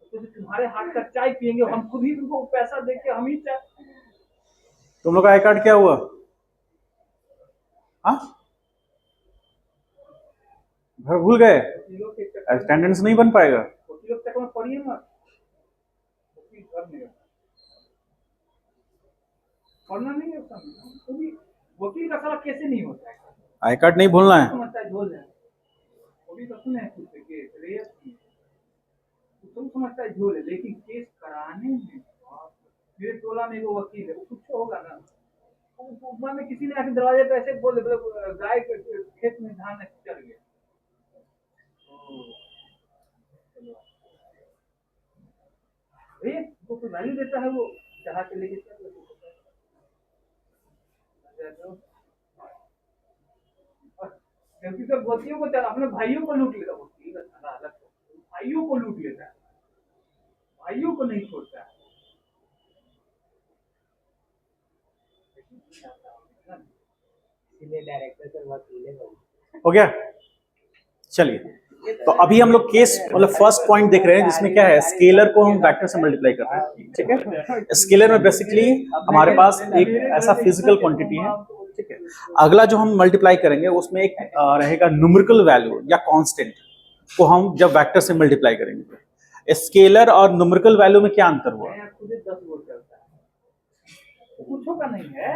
तो तुम्हारे हाथ का चाय पिएंगे, हम खुद ही तुमको पैसा दे के हम ही चाय। तुम लोग का आई कार्ड क्या हुआ? हाँ, घर भूल गए, वकीलों के चक्कर अटेंडेंस नहीं बन पाएगा। वकीलों के चक्कर में पड़िए मत, वकील घर नहीं रहता। पढ़ना नहीं है उसका, वकील का सारा कैसे नहीं होता है, आई कार्ड नहीं भूलना है। समझता है झोल है, वो भी तो सुने हैं खुद से केस रेस की, तुम समझता है झोल है, लेकिन केस कराने में मेरे टोला में वो वकील है, वो कुछ होगा ना, उपमा में किसी ने आके दरवाजे पे ऐसे बोल दे, गाय के खेत में धान चढ़ गया, वो तो वैल्यू देता है, वो चढ़ा के लेके चल तो वकीलों को अपने भाइयों को लूट लेता, वकील का अलग, भाइयों को लूट लेता है, भाइयों को नहीं छोड़ता है। इसलिए डायरेक्टर से वकील है। हो गया, चलिए। तो अभी हम लोग केस मतलब फर्स्ट पॉइंट देख रहे हैं जिसमें क्या है, स्केलर को हम वेक्टर से मल्टीप्लाई कर रहे हैं, ठीक है। स्केलर में बेसिकली हमारे पास एक ऐसा फिजिकल क्वांटिटी है, ठीक है। अगला जो हम मल्टीप्लाई करेंगे उसमें एक रहेगा न्यूमेरिकल वैल्यू या कांस्टेंट, को हम जब वेक्टर से मल्टीप्लाई करेंगे। स्केलर और न्यूमेरिकल वैल्यू में क्या अंतर हुआ? कुछ का नहीं है,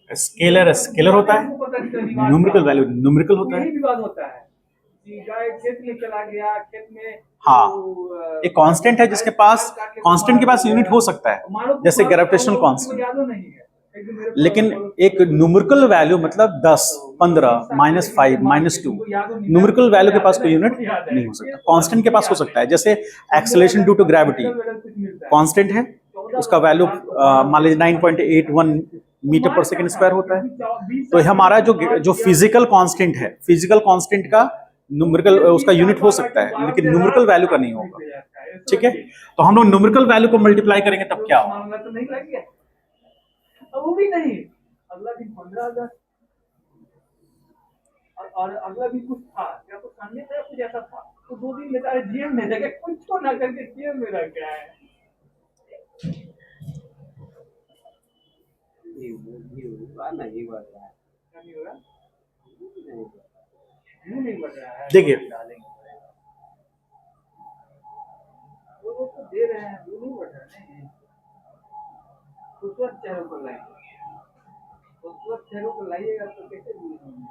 स्केलर स्केलर होता है, न्यूमेरिकल वैल्यू न्यूमेरिकल होता है। यही विवाद होता है कि गाय खेत में चला गया, खेत में हाँ, एक कांस्टेंट है जिसके पास, कांस्टेंट के पास यूनिट हो सकता है जैसे ग्रेविटेशनल कांस्टेंट, यादों नहीं है, लेकिन एक न्यूमेरिकल वैल्यू मतलब 10, 15, -5, -2, न्यूमेरिकल वैल्यू के पास कोई यूनिट नहीं हो सकता। कांस्टेंट के पास हो सकता है, जैसे acceleration due to gravity constant है, उसका वैल्यू मान लीजिए 9.81 मीटर पर सेकंड स्क्वायर होता है। तो हमारा जो फिजिकल कांस्टेंट है, फिजिकल कांस्टेंट का न्यूमेरिकल उसका यूनिट हो सकता है, लेकिन न्यूमेरिकल वैल्यू का नहीं होगा, ठीक है। तो हम लोग न्यूमेरिकल वैल्यू को मल्टीप्लाई करेंगे तब क्या होगा? तो नहीं लग गया, वो भी नहीं, अगला दिन 15,000 और अगला भी कुछ था क्या, कुछ सामने था, कुछ ऐसा था, तो 2 दिन बेचारे जेल में रह गए, कुछ तो ना करके जेल में रह गया है। नहीं बढ़ रहा है, नहीं हो रहा, नहीं बढ़ रहा है, देखिए वो तो दे रहे हैं, वो नहीं बढ़ रहा है, खूबसूरत चेहरों को लाइए, खूबसूरत चेहरों को लाइएगा तो कैसे दूर होंगे,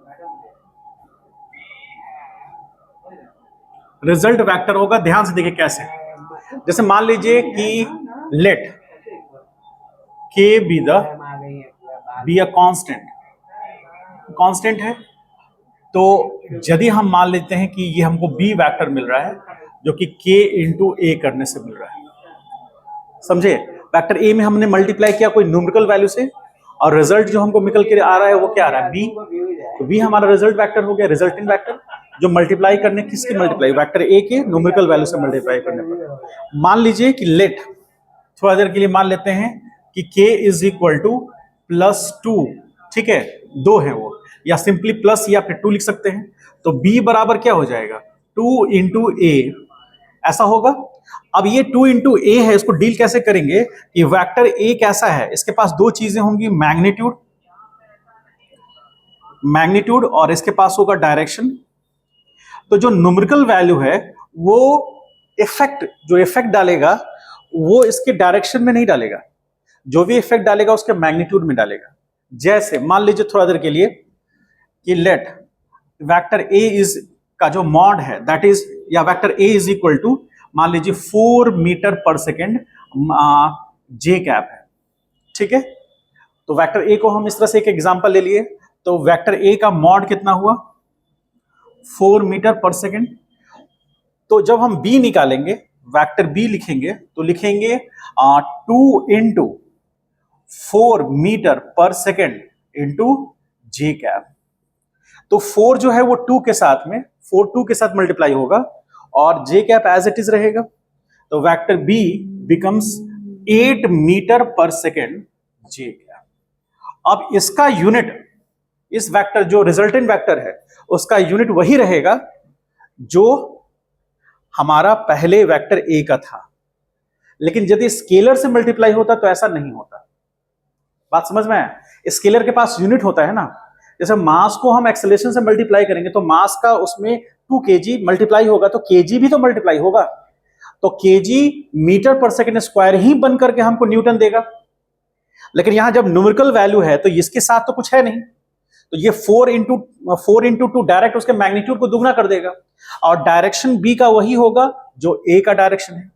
मैडम रिजल्ट वेक्टर होगा, ध्यान से देखिए कैसे। जैसे मान लीजिए कि लेट के बी अ कांस्टेंट, कांस्टेंट है, तो यदि हम मान लेते हैं कि ये हमको बी वेक्टर मिल रहा है जो कि k इंटू ए करने से मिल रहा है, समझे। वेक्टर ए में हमने मल्टीप्लाई किया कोई न्यूमेरिकल वैल्यू से, और रिजल्ट जो हमको निकल के आ रहा है वो क्या आ रहा है, बी। तो बी हमारा रिजल्ट वेक्टर हो गया, रिजल्टिंग वेक्टर, जो मल्टीप्लाई करने किसके मल्टीप्लाई, वेक्टर ए के न्यूमेरिकल वैल्यू से मल्टीप्लाई करने पर। मान लीजिए कि लेट, थोड़ा देर के लिए मान लेते हैं कि k इज इक्वल टू +2, ठीक है, 2 है वो, या सिंपली प्लस या फिर 2 लिख सकते हैं। तो b बराबर क्या हो जाएगा, 2 इंटू ए ऐसा होगा। अब ये 2 इंटू ए है, इसको डील कैसे करेंगे कि वेक्टर ए कैसा है, इसके पास दो चीजें होंगी, मैग्नीट्यूड और इसके पास होगा डायरेक्शन। तो जो न्यूमेरिकल वैल्यू है वो जो इफेक्ट डालेगा वो इसके डायरेक्शन में नहीं डालेगा, जो भी इफेक्ट डालेगा उसके मैग्नीट्यूड में डालेगा। जैसे मान लीजिए थोड़ा देर के लिए कि लेट वेक्टर ए इज का जो मॉड है दैट इज, या vector A is equal to मान लीजिए 4 मीटर पर सेकेंड जे कैप है, ठीक है। तो वेक्टर ए को हम इस तरह से एक एग्जांपल ले लिए, तो वेक्टर ए का मॉड कितना हुआ 4 मीटर पर सेकेंड। तो जब हम बी निकालेंगे, वेक्टर बी लिखेंगे तो लिखेंगे 2 इंटू 4 मीटर पर सेकेंड इंटू जे कैप। तो 4 जो है वो 2 के साथ में 2 के साथ मल्टीप्लाई होगा और जे कैप एज इट इज रहेगा। तो वेक्टर बी बिकम्स 8 मीटर पर सेकेंड जे कैप। अब इसका यूनिट, इस वेक्टर जो रिजल्टेंट वेक्टर है उसका यूनिट वही रहेगा जो हमारा पहले वेक्टर ए का था, लेकिन यदि स्केलर से मल्टीप्लाई होता तो ऐसा नहीं होता। बात समझ में है? स्केलर के पास यूनिट होता है ना, जैसे मास को हम एक्सेलरेशन से मल्टीप्लाई करेंगे तो मास का उसमें 2 kg मल्टीप्लाई होगा तो kg भी तो मल्टीप्लाई होगा, तो kg मीटर पर सेकेंड स्क्वायर ही बन करके हमको न्यूटन देगा। लेकिन यहां जब न्यूमेरिकल वैल्यू है तो इसके साथ तो कुछ है नहीं, तो ये 4 इंटू 2 डायरेक्ट उसके मैग्नीट्यूड को दुगना कर देगा और डायरेक्शन बी का वही होगा जो ए का डायरेक्शन है।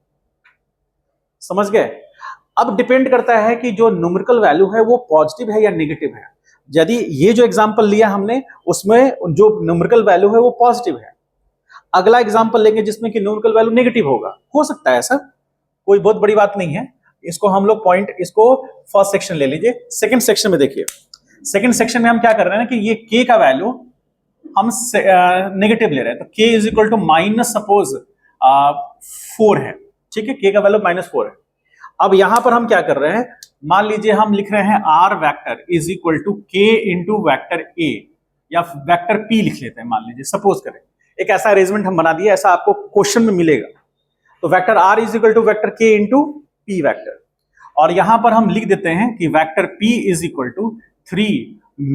समझ गए? अब डिपेंड करता है कि जो न्यूमेरिकल वैल्यू है वो पॉजिटिव है या नेगेटिव है। यदि ये जो एग्जांपल लिया हमने उसमें जो न्यूमेरिकल वैल्यू है वो पॉजिटिव है, अगला एग्जांपल लेंगे जिसमें कि न्यूमेरिकल वैल्यू नेगेटिव होगा, हो सकता है ऐसा, कोई बहुत बड़ी बात नहीं है। इसको हम लोग पॉइंट, इसको फर्स्ट सेक्शन ले लीजिए। सेकंड सेक्शन में देखिए, सेकंड सेक्शन में हम क्या कर रहे हैं कि ये k का वैल्यू हम नेगेटिव ले रहे हैं, तो k is equal to minus suppose 4 है, ठीक है, k का वैल्यू -4 है। अब यहां पर हम क्या कर रहे हैं, मान लीजिए हम लिख रहे हैं r vector is equal to k into vector a या वेक्टर p लिख लेते हैं, मान लीजिए सपोज करें, एक ऐसा अरेंजमेंट हम बना दिया, ऐसा आपको क्वेश्चन में मिलेगा। तो vector r is equal to vector k into p vector, और यहां पर हम लिख देते हैं कि vector p is equal to 3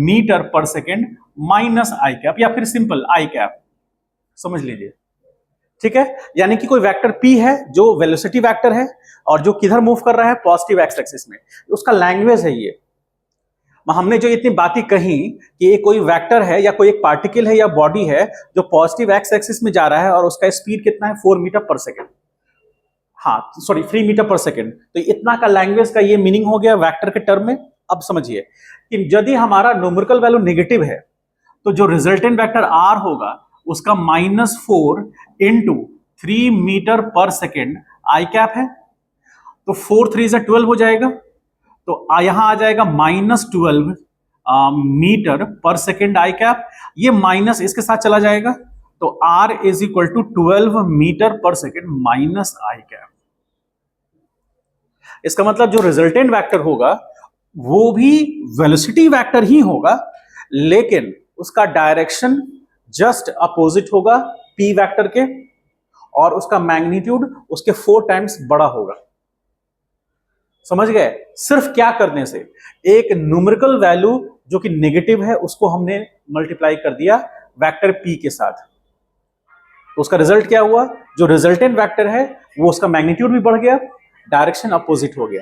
meter पर सेकेंड माइनस आई कैप, या फिर सिंपल आई कैप समझ लीजिए, ठीक है। यानी कि कोई वेक्टर p है जो वेलोसिटी वेक्टर है और जो किधर मूव कर रहा है, पॉजिटिव एक्स एक्सिस में, उसका लैंग्वेज है ये। हमने जो इतनी बातें कही कि ये कोई वेक्टर है या कोई एक पार्टिकल है या बॉडी है जो पॉजिटिव एक्स एक्सिस में जा रहा है और उसका स्पीड कितना है 4 मीटर पर सेकेंड, हाँ सॉरी 3 मीटर पर सेकेंड, तो इतना का लैंग्वेज का ये मीनिंग हो गया वेक्टर के टर्म में। अब समझिए कि यदि हमारा न्यूमेरिकल वैल्यू नेगेटिव है तो जो रिजल्टेंट वेक्टर r होगा उसका -4 इंटू 3 मीटर पर सेकेंड आई कैप है, तो 4 3 से 12 हो जाएगा, तो यहां आ जाएगा -12 मीटर पर सेकेंड आई कैप, ये माइनस इसके साथ चला जाएगा, तो r is equal to 12 meter पर सेकेंड माइनस आई कैप। इसका मतलब जो रिजल्टेंट वेक्टर होगा वो भी वेलोसिटी वेक्टर ही होगा, लेकिन उसका डायरेक्शन जस्ट अपोजिट होगा p वेक्टर के, और उसका मैग्नीट्यूड उसके 4 टाइम्स बड़ा होगा। समझ गए? सिर्फ क्या करने से, एक न्यूमेरिकल वैल्यू जो कि नेगेटिव है उसको हमने मल्टीप्लाई कर दिया वेक्टर p के साथ, तो उसका रिजल्ट क्या हुआ, जो रिजल्टेंट वेक्टर है वो उसका मैग्नीट्यूड भी बढ़ गया, डायरेक्शन अपोजिट हो गया।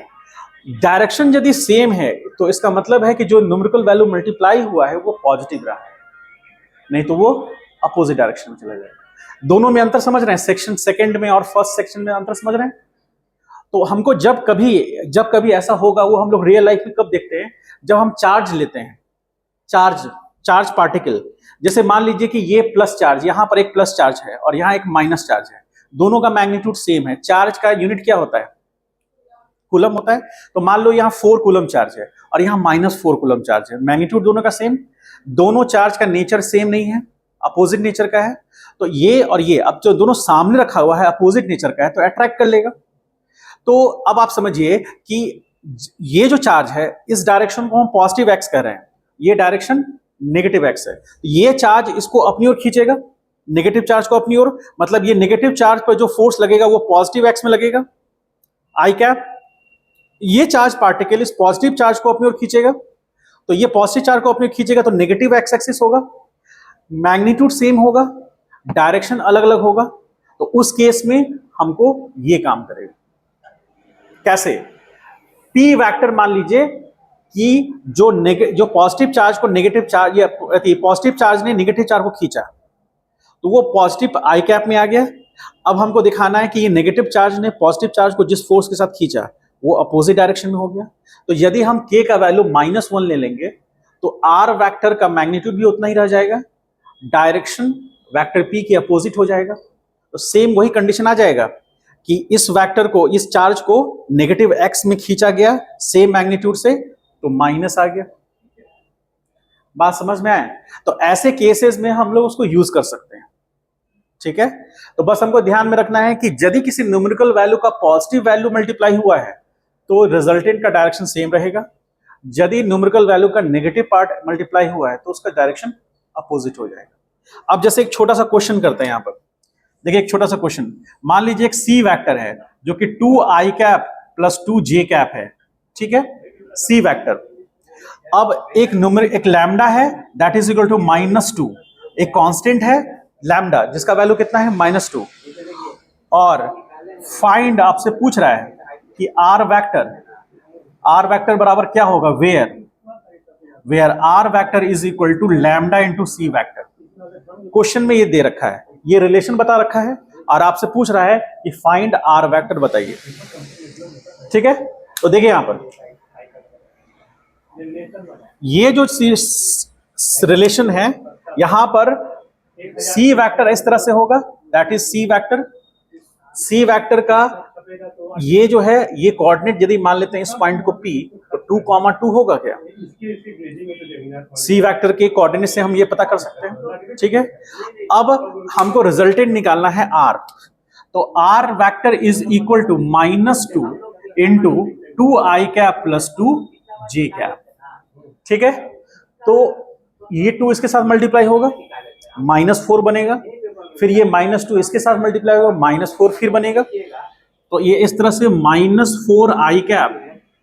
डायरेक्शन यदि सेम है तो इसका मतलब है कि जो न्यूमेरिकल वैल्यू मल्टीप्लाई हुआ है वो पॉजिटिव रहा है, नहीं तो वो अपोजिट डायरेक्शन में चला जाएगा। दोनों में अंतर समझ रहे हैं, सेक्शन सेकंड में और फर्स्ट सेक्शन में अंतर समझ रहे हैं। तो हमको जब कभी ऐसा होगा, वो हम लोग रियल लाइफ में कब देखते हैं, जब हम चार्ज लेते हैं, चार्ज पार्टिकल, जैसे मान लीजिए कि ये प्लस चार्ज, यहां पर एक प्लस चार्ज है और यहां एक माइनस चार्ज है, दोनों का मैग्नीट्यूड सेम है, चार्ज का यूनिट क्या होता है, कूलम होता है। तो मान लो यहाँ 4 कूलम चार्ज है और यहाँ -4 कूलम चार्ज है, मैग्नीट्यूड दोनों का सेम, दोनों चार्ज का नेचर सेम नहीं है, अपोजिट नेचर का है, तो ये और ये अब जो दोनों सामने रखा हुआ है अपोजिट नेचर का है तो अट्रैक्ट कर लेगा। तो अब आप समझिए कि ये जो चार्ज है इस डायरेक्शन को हम पॉजिटिव एक्स कह रहे हैं, ये डायरेक्शन नेगेटिव एक्स है, ये चार्ज इसको अपनी ओर खींचेगा, नेगेटिव चार्ज को अपनी ओर, मतलब ये नेगेटिव चार्ज पर जो फोर्स लगेगा वो पॉजिटिव एक्स में लगेगा, आई कैप। ये चार्ज पार्टिकल इस पॉजिटिव चार्ज को अपनी ओर खींचेगा, तो ये पॉजिटिव चार्ज को अपनी ओर खींचेगा तो नेगेटिव एक्स एक्सिस होगा, मैग्नीट्यूड सेम होगा, डायरेक्शन अलग अलग होगा, तो उस केस में हमको ये काम करेगा। कैसे? पी वेक्टर मान लीजिए कि जो पॉजिटिव चार्ज को नेगेटिव चार्ज, या पॉजिटिव चार्ज ने नेगेटिव चार्ज को खींचा, तो वो पॉजिटिव आई कैप में आ गया। अब हमको दिखाना है कि ये नेगेटिव चार्ज ने पॉजिटिव चार्ज को जिस फोर्स के साथ खींचा वो अपोजिट डायरेक्शन में हो गया। तो यदि हम k का वैल्यू -1 ले लेंगे तो r वेक्टर का मैग्नीट्यूड भी उतना ही रह जाएगा, डायरेक्शन वेक्टर p के अपोजिट हो जाएगा। तो सेम वही कंडीशन आ जाएगा कि इस वेक्टर को, इस चार्ज को नेगेटिव x में खींचा गया सेम मैग्नीट्यूड से, तो माइनस आ गया। बात समझ में आए? तो ऐसे केसेस में हम लोग उसको यूज कर सकते हैं। ठीक है, तो बस हमको ध्यान में रखना है कि यदि किसी न्यूमेरिकल वैल्यू का पॉजिटिव वैल्यू मल्टीप्लाई हुआ है तो रिजल्टेंट का डायरेक्शन सेम रहेगा, यदि न्यूमेरिकल वैल्यू का नेगेटिव पार्ट मल्टीप्लाई हुआ है तो उसका डायरेक्शन अपोजिट हो जाएगा। अब जैसे एक छोटा सा क्वेश्चन करते हैं यहां पर, देखिए एक छोटा सा क्वेश्चन, मान लीजिए एक सी वेक्टर है जो कि 2i cap plus 2j cap है, ठीक है, सी वेक्टर। अब एक लैम्डा है दैट इज इक्वल टू -2, एक कांस्टेंट है लैम्डा जिसका वैल्यू कितना है -2, और फाइंड आपसे पूछ रहा है कि आर वेक्टर बराबर क्या होगा, where R vector is equal to lambda into C vector. Question में ये दे रखा है, ये रिलेशन बता रखा है और आपसे पूछ रहा है कि फाइंड आर वेक्टर बताइए। ठीक है, तो देखिए यहां पर ये जो रिलेशन है, यहां पर सी वेक्टर इस तरह से होगा, दैट इज सी वेक्टर का ये जो है, ये कोऑर्डिनेट यदि मान लेते हैं इस पॉइंट को P, तो 2,2 होगा क्या? सी वेक्टर के कोऑर्डिनेट से हम ये पता कर सकते हैं। ठीक है, अब हमको रिजल्टेंट निकालना है R, तो R vector is equal to -2 into 2i cap plus 2j cap. ठीक है, तो ये 2 इसके साथ मल्टीप्लाई होगा, -4 बनेगा, फिर ये -2 इसके साथ मल्टीप्लाई होगा, -4 फिर बनेगा, तो ये इस तरह से -4i कैप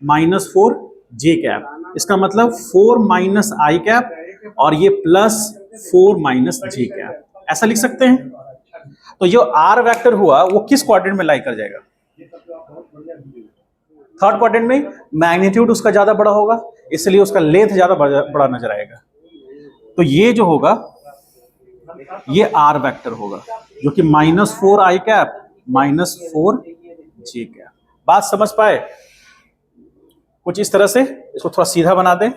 -4j कैप, इसका मतलब 4 - i कैप और ये +4 - j कैप, ऐसा लिख सकते हैं। तो जो r वेक्टर हुआ वो किस क्वाड्रेंट में लाई कर जाएगा? थर्ड क्वाड्रेंट में। मैग्नीट्यूड उसका ज्यादा बड़ा होगा इसलिए उसका लेंथ ज्यादा बड़ा नजर आएगा, तो ये जो होगा ये r वेक्टर होगा जो कि -4i कैप -4j कैप। बात समझ पाए? कुछ इस तरह से इसको थोड़ा सीधा बना दें,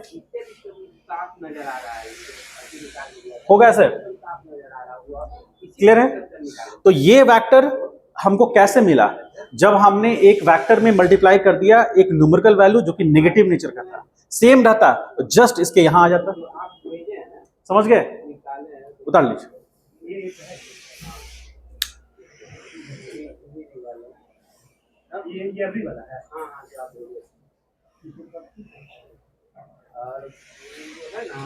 हो गया सर? क्लियर है? तो ये वेक्टर हमको कैसे मिला? जब हमने एक वेक्टर में मल्टीप्लाई कर दिया एक न्यूमेरिकल वैल्यू जो कि नेगेटिव नेचर का था, सेम रहता तो जस्ट इसके यहां आ जाता। समझ गए? उतार लीजिए। ये अभी वाला है। और है ना,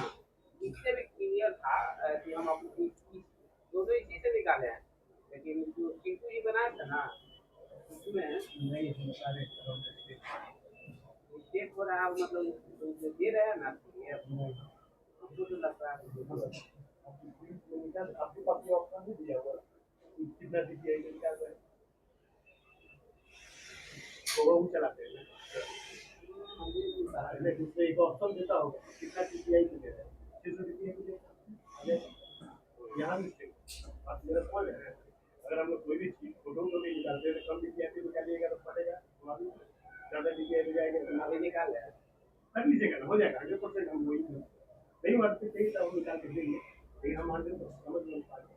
इससे भी क्लियर था कि हम अपनी दोनों इसी से निकाले हैं, लेकिन जो चिंटू जी बनाया था ना उसमें नहीं चेक हो रहा है, मतलब जो दे रहे हैं ना हमको तो लगता है आपको काफी ऑप्शन भी दिया हुआ कितना दीजिए क्या करें तो वो चलाते हैं दूसरे एक ऑप्शन देता होगा कितना DPI को दे रहा है 600 DPI को दे यहाँ भी आप मेरा कॉल है, अगर हम लोग कोई भी चीज फोटो को नहीं निकालते हैं तो कम DPI को निकालिएगा तो पड़ेगा, ज़्यादा DPI हो जाएगा तो आगे निकाल लें कर लीजिएगा ना, हो जाएगा 100%। हम वही नहीं मानते सही था, हम निकाल के देंगे, लेकिन हम मानते तो समझ नहीं पाते।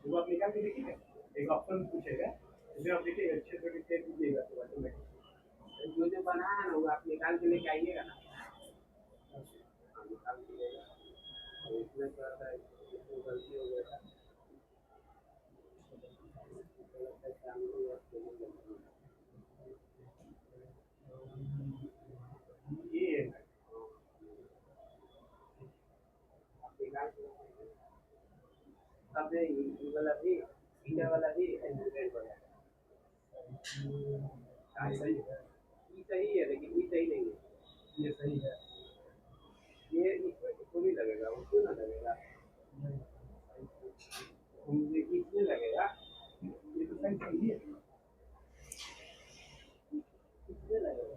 जब आप निकाल के देखिएगा एक ऑप्शन पूछेगा उसमें आप देखिएगा 600 DPI दीजिएगा तो ऑटोमेटिक जो बना है ना वो आप निकाल के लेके आइएगा ना, निकाल के लेगा और इसमें थोड़ा सा गलती हो गया था। ये आपने ये वाला भी इंडिया वाला भी एंड्रॉइड वाला सही है, ये सही है लेकिन ये सही नहीं है, ये सही है, ये इसको नहीं लगेगा, उसको ना लगेगा, इसमें लगेगा, ये तो सही है, इसमें लगेगा,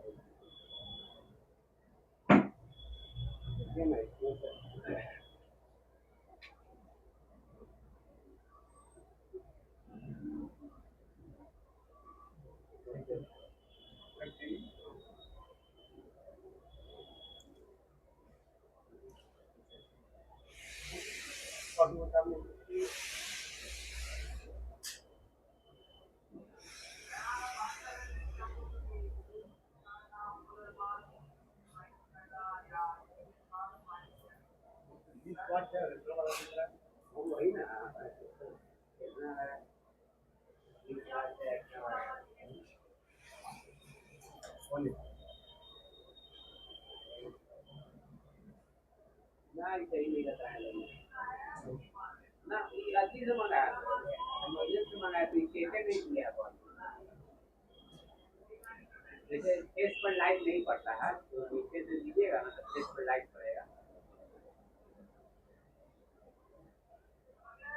ये नहीं, ये सही है। और वो काम नहीं, इस बात है रेस्टोरेंट वाला दिख रहा है, वो वही ना कितना है, इस बात है कौन ना, ये सही नहीं लग रहा है ना, ये अजीब से मंगाया, हम अजीब से मंगाया तो ये कैसे नहीं किया कौन, जैसे फेस पर लाइट नहीं पड़ता है तो नीचे से लीजिएगा ना तो फेस पर लाइट पड़ेगा,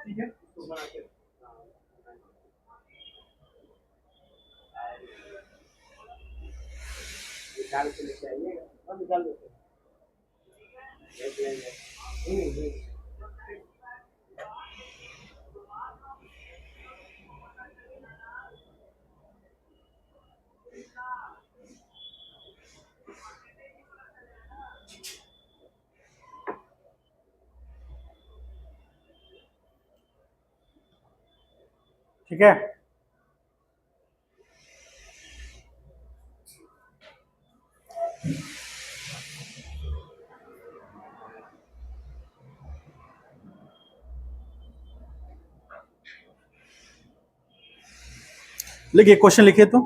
ठीक है, तो बना के निकाल के लेके आइएगा और निकाल देते देख लेंगे, नहीं ठीक है। लिखिए, क्वेश्चन लिखिए तो,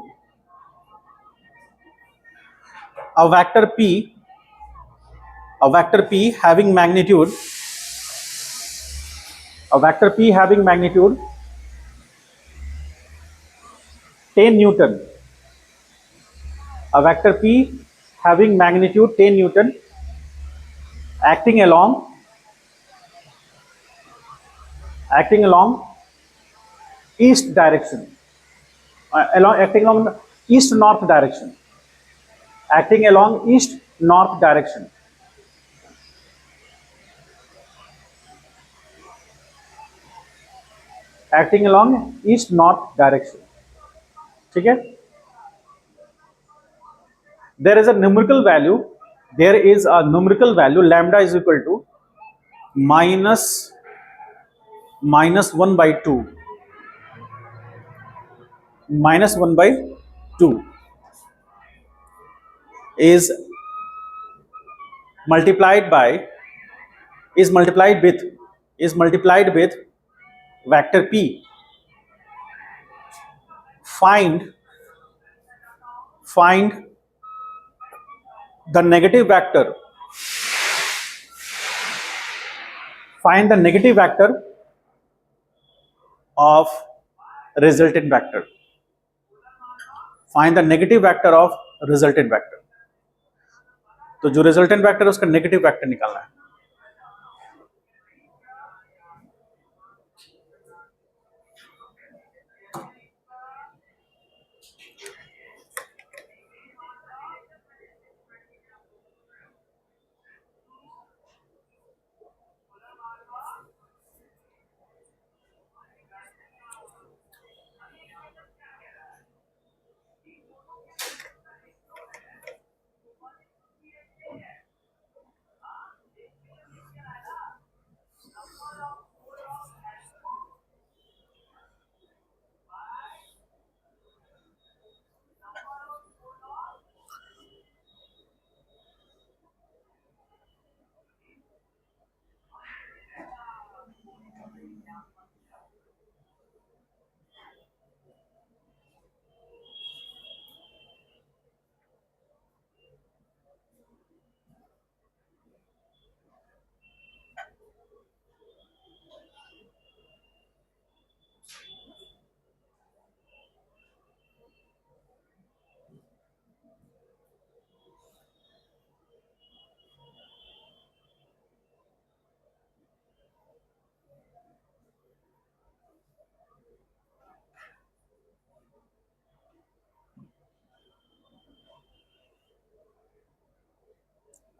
a vector p having magnitude, a vector p having magnitude 10 newton, a vector p having magnitude 10 newton acting along east direction, acting along east north direction, acting along east north direction, acting along east north direction, ठीक है। there is a numerical value lambda is equal to minus 1 by 2, minus 1 by 2 is multiplied with vector p. Find the negative vector, of resultant vector, find the negative vector of resultant vector। तो जो resultant vector है उसका negative vector निकालना है।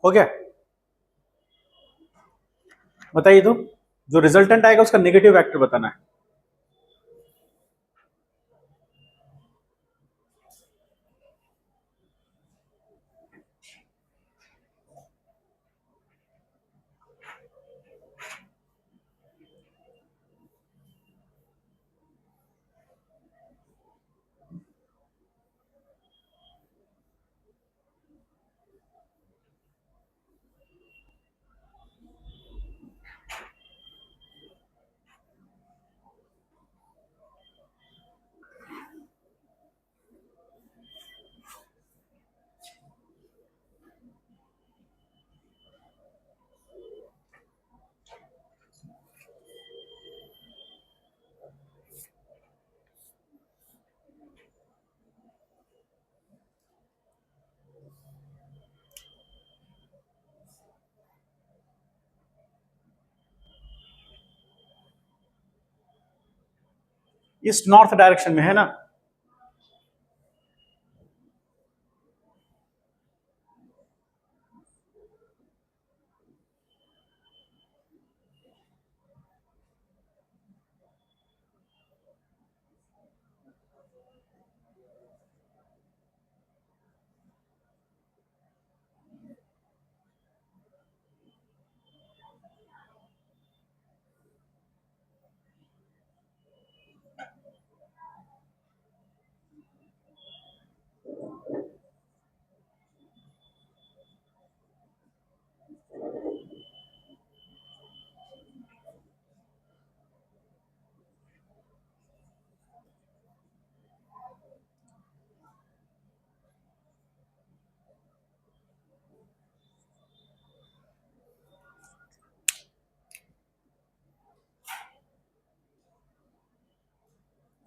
हो गया? बताइए तो, जो रिजल्टेंट आएगा उसका नेगेटिव वेक्टर बताना है। ईस्ट नॉर्थ डायरेक्शन में है ना?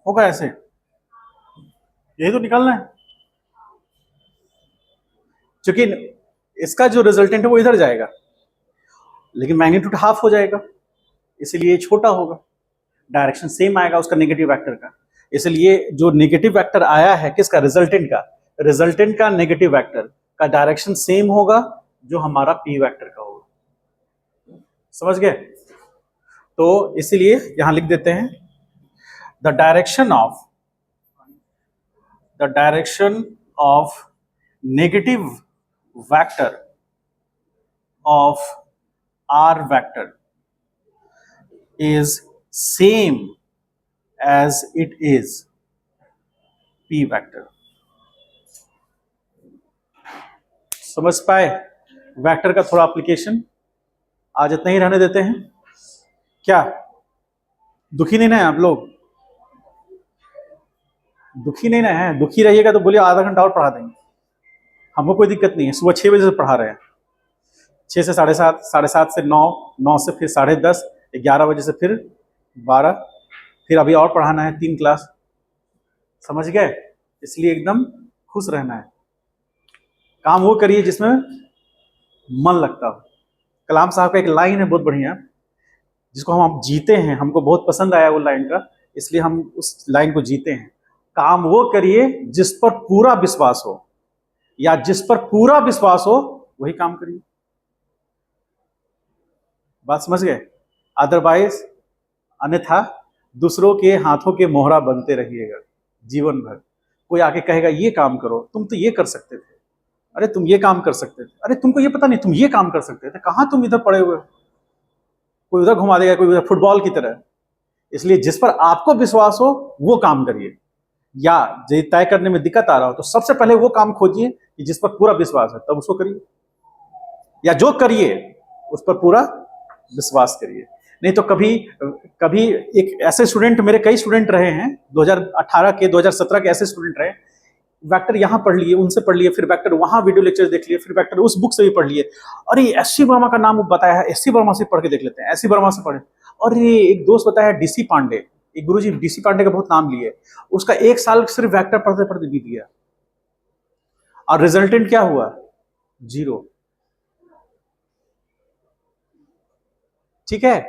होगा ऐसे, यही तो निकालना है। क्योंकि इसका जो रिजल्टेंट है वो इधर जाएगा, लेकिन मैग्नीट्यूड हाफ हो जाएगा, इसलिए ये छोटा होगा। डायरेक्शन सेम आएगा उसका नेगेटिव वेक्टर का, इसलिए जो नेगेटिव वेक्टर आया है किसका, रिजल्टेंट का नेगेटिव वेक्टर का डायरेक्शन सेम होगा जो हमारा पी वेक्टर का होगा। समझ गए? तो इसीलिए यहां लिख देते हैं the direction of negative vector of R vector is same as it is p vector। समझ पाए वेक्टर का थोड़ा एप्लीकेशन? आज इतना ही रहने देते हैं क्या? दुखी नहीं ना है आप लोग? दुखी नहीं ना है? दुखी रहिएगा तो बोलिए आधा घंटा और पढ़ा देंगे, हमको कोई दिक्कत नहीं है। सुबह 6 बजे से पढ़ा रहे हैं, 6 से 7:30, 7:30 से 9, 9 से फिर 10:30, 11 बजे से फिर 12, फिर अभी और पढ़ाना है 3 क्लास। समझ गए? इसलिए एकदम खुश रहना है, काम वो करिए जिसमें मन लगता हो। कलाम साहब का एक लाइन है बहुत बढ़िया, जिसको हम जीते हैं, हमको बहुत पसंद आया वो लाइन का, इसलिए हम उस लाइन को जीते हैं। काम वो करिए जिस पर पूरा विश्वास हो, या जिस पर पूरा विश्वास हो वही काम करिए। बात समझ गए? अदरवाइज अन्यथा दूसरों के हाथों के मोहरा बनते रहिएगा जीवन भर। कोई आके कहेगा ये काम करो, तुम तो ये कर सकते थे, अरे तुम ये काम कर सकते थे, अरे तुमको ये पता नहीं तुम ये काम कर सकते थे, कहाँ तुम इधर पड़े हुए हो? कोई उधर घुमा देगा, कोई उधर, फुटबॉल की तरह। इसलिए जिस पर आपको विश्वास हो वो काम करिए, या जो तय करने में दिक्कत आ रहा हो तो सबसे पहले वो काम खोजिए कि जिस पर पूरा विश्वास है, तब उसको करिए, या जो करिए उस पर पूरा विश्वास करिए। नहीं तो कभी एक ऐसे स्टूडेंट, मेरे कई स्टूडेंट रहे हैं 2018 के 2017 के, ऐसे स्टूडेंट रहे, वेक्टर यहाँ पढ़ लिए, उनसे पढ़ लिए, फिर वेक्टर वहाँ वीडियो लेक्चर देख लिए, फिर वेक्टर उस बुक से भी पढ़ लिए। अरे एससी वर्मा का नाम बताया है, एससी वर्मा से पढ़ के देख लेते हैं, एससी वर्मा से पढ़े। अरे एक दोस्त बताया डीसी पांडे, एक गुरुजी डीसी पांडे का बहुत नाम लिए, उसका 1 साल सिर्फ वेक्टर पढ़ते पढ़ते बीत गया, और रिजल्टेंट क्या हुआ? 0। ठीक है?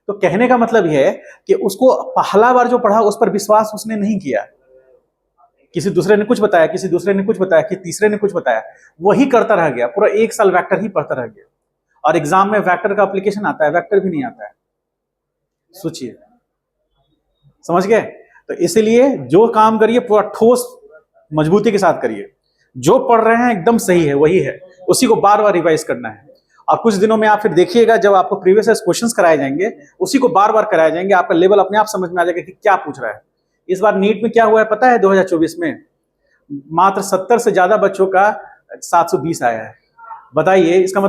तो कहने का मतलब यह है कि उसको पहला बार जो पढ़ा उस पर विश्वास उसने नहीं किया, किसी दूसरे ने कुछ बताया, किसी दूसरे ने कुछ बताया, कि तीसरे ने कुछ बताया, वही करता रह गया, पूरा 1 साल वेक्टर ही पढ़ता रह गया। और एग्जाम में वेक्टर का एप्लीकेशन आता है, वेक्टर भी नहीं आता है। सोचिए, समझ गए? तो इसलिए जो काम करिए पूरा ठोस मजबूती के साथ करिए। जो पढ़ रहे हैं एकदम सही है, वही है, उसी को बार बार रिवाइज करना है। और कुछ दिनों में आप फिर देखिएगा, जब आपको प्रीवियस क्वेश्चंस कराए जाएंगे, उसी को बार बार कराए जाएंगे, आपका लेवल अपने आप समझ में आ जाएगा कि क्या पूछ रहा है। इस बार नीट में क्या हुआ है पता है? 2024 में मात्र 70 से ज्यादा बच्चों का 720 आया है। बताइए, इसका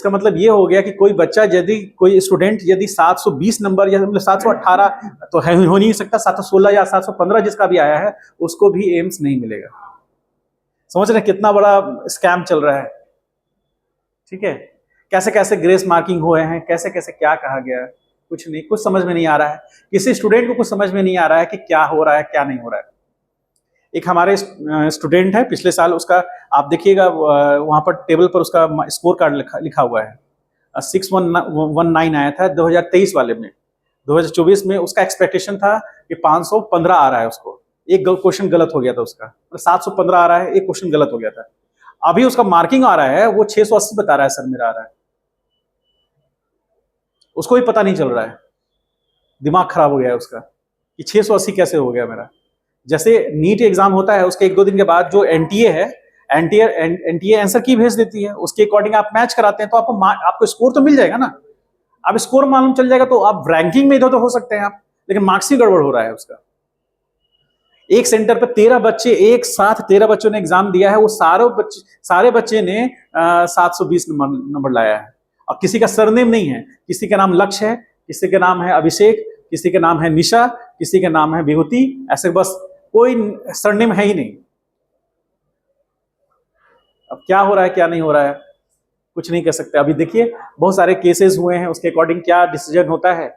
मतलब ये हो गया कि कोई बच्चा, यदि कोई स्टूडेंट यदि 720 नंबर या मतलब 718 तो है हो नहीं सकता, 716 या 715 जिसका भी आया है, उसको भी एम्स नहीं मिलेगा। समझ रहे कितना बड़ा स्कैम चल रहा है? ठीक है, कैसे कैसे ग्रेस मार्किंग हुए हैं, कैसे कैसे क्या कहा गया, कुछ नहीं, कुछ समझ में नहीं आ रहा है। किसी स्टूडेंट को कुछ समझ में नहीं आ रहा है कि क्या हो रहा है, क्या नहीं हो रहा है। एक हमारे स्टूडेंट है, पिछले साल उसका आप देखिएगा, वहां पर टेबल पर उसका स्कोर कार्ड लिखा हुआ है, 6119 आया था 2023 वाले में। 2024 में उसका एक्सपेक्टेशन था कि 515 आ रहा है उसको, एक क्वेश्चन गलत हो गया था उसका, 715 आ रहा है, एक क्वेश्चन गलत हो गया था। अभी उसका मार्किंग आ रहा है, वो 680 बता रहा है, सर मेरा आ रहा है, उसको भी पता नहीं चल रहा है, दिमाग खराब हो गया है उसका कि 680 कैसे हो गया मेरा। जैसे नीट एग्जाम होता है, उसके 1-2 दिन के बाद जो एनटीए है, एनटीए आंसर की भेज देती है, उसके अकॉर्डिंग आप मैच कराते हैं, तो आपको स्कोर तो मिल जाएगा ना। अब स्कोर मालूम चल जाएगा तो आप रैंकिंग में इधर तो हो सकते हैं आप, लेकिन मार्क्स ही गड़बड़ हो रहा है उसका। एक सेंटर पर 13 बच्चे, एक साथ 13 बच्चों ने एग्जाम दिया है, वो सारे बच्चे ने 720 नंबर लाया है। और किसी का सरनेम नहीं है, किसी का नाम लक्ष्य है, किसी का नाम है अभिषेक, किसी का नाम है निशा, किसी का नाम है विभूति, ऐसे बस कोई सरनेम है ही नहीं। अब क्या हो रहा है क्या नहीं हो रहा है कुछ नहीं कह सकते। अभी देखिए बहुत सारे केसेस हुए हैं, उसके अकॉर्डिंग क्या डिसीजन होता है,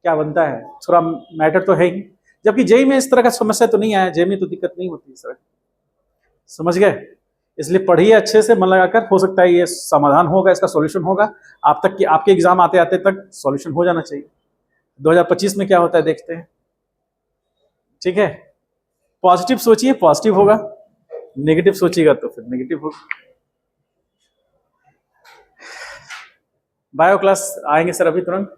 क्या बनता है, थोड़ा मैटर तो है ही। जबकि जेई में इस तरह का समस्या तो नहीं आया, जेई में तो दिक्कत नहीं होती इस तरह, समझ गए? इसलिए पढ़िए अच्छे से, मन लगाकर, हो सकता है ये समाधान होगा, इसका सॉल्यूशन होगा आप तक कि आपके एग्जाम आते आते तक सॉल्यूशन हो जाना चाहिए। 2025 में क्या होता है देखते हैं, ठीक है? पॉजिटिव सोचिए, पॉजिटिव होगा, नेगेटिव सोचिएगा तो फिर नेगेटिव होगा। बायो क्लास आएंगे सर अभी तुरंत।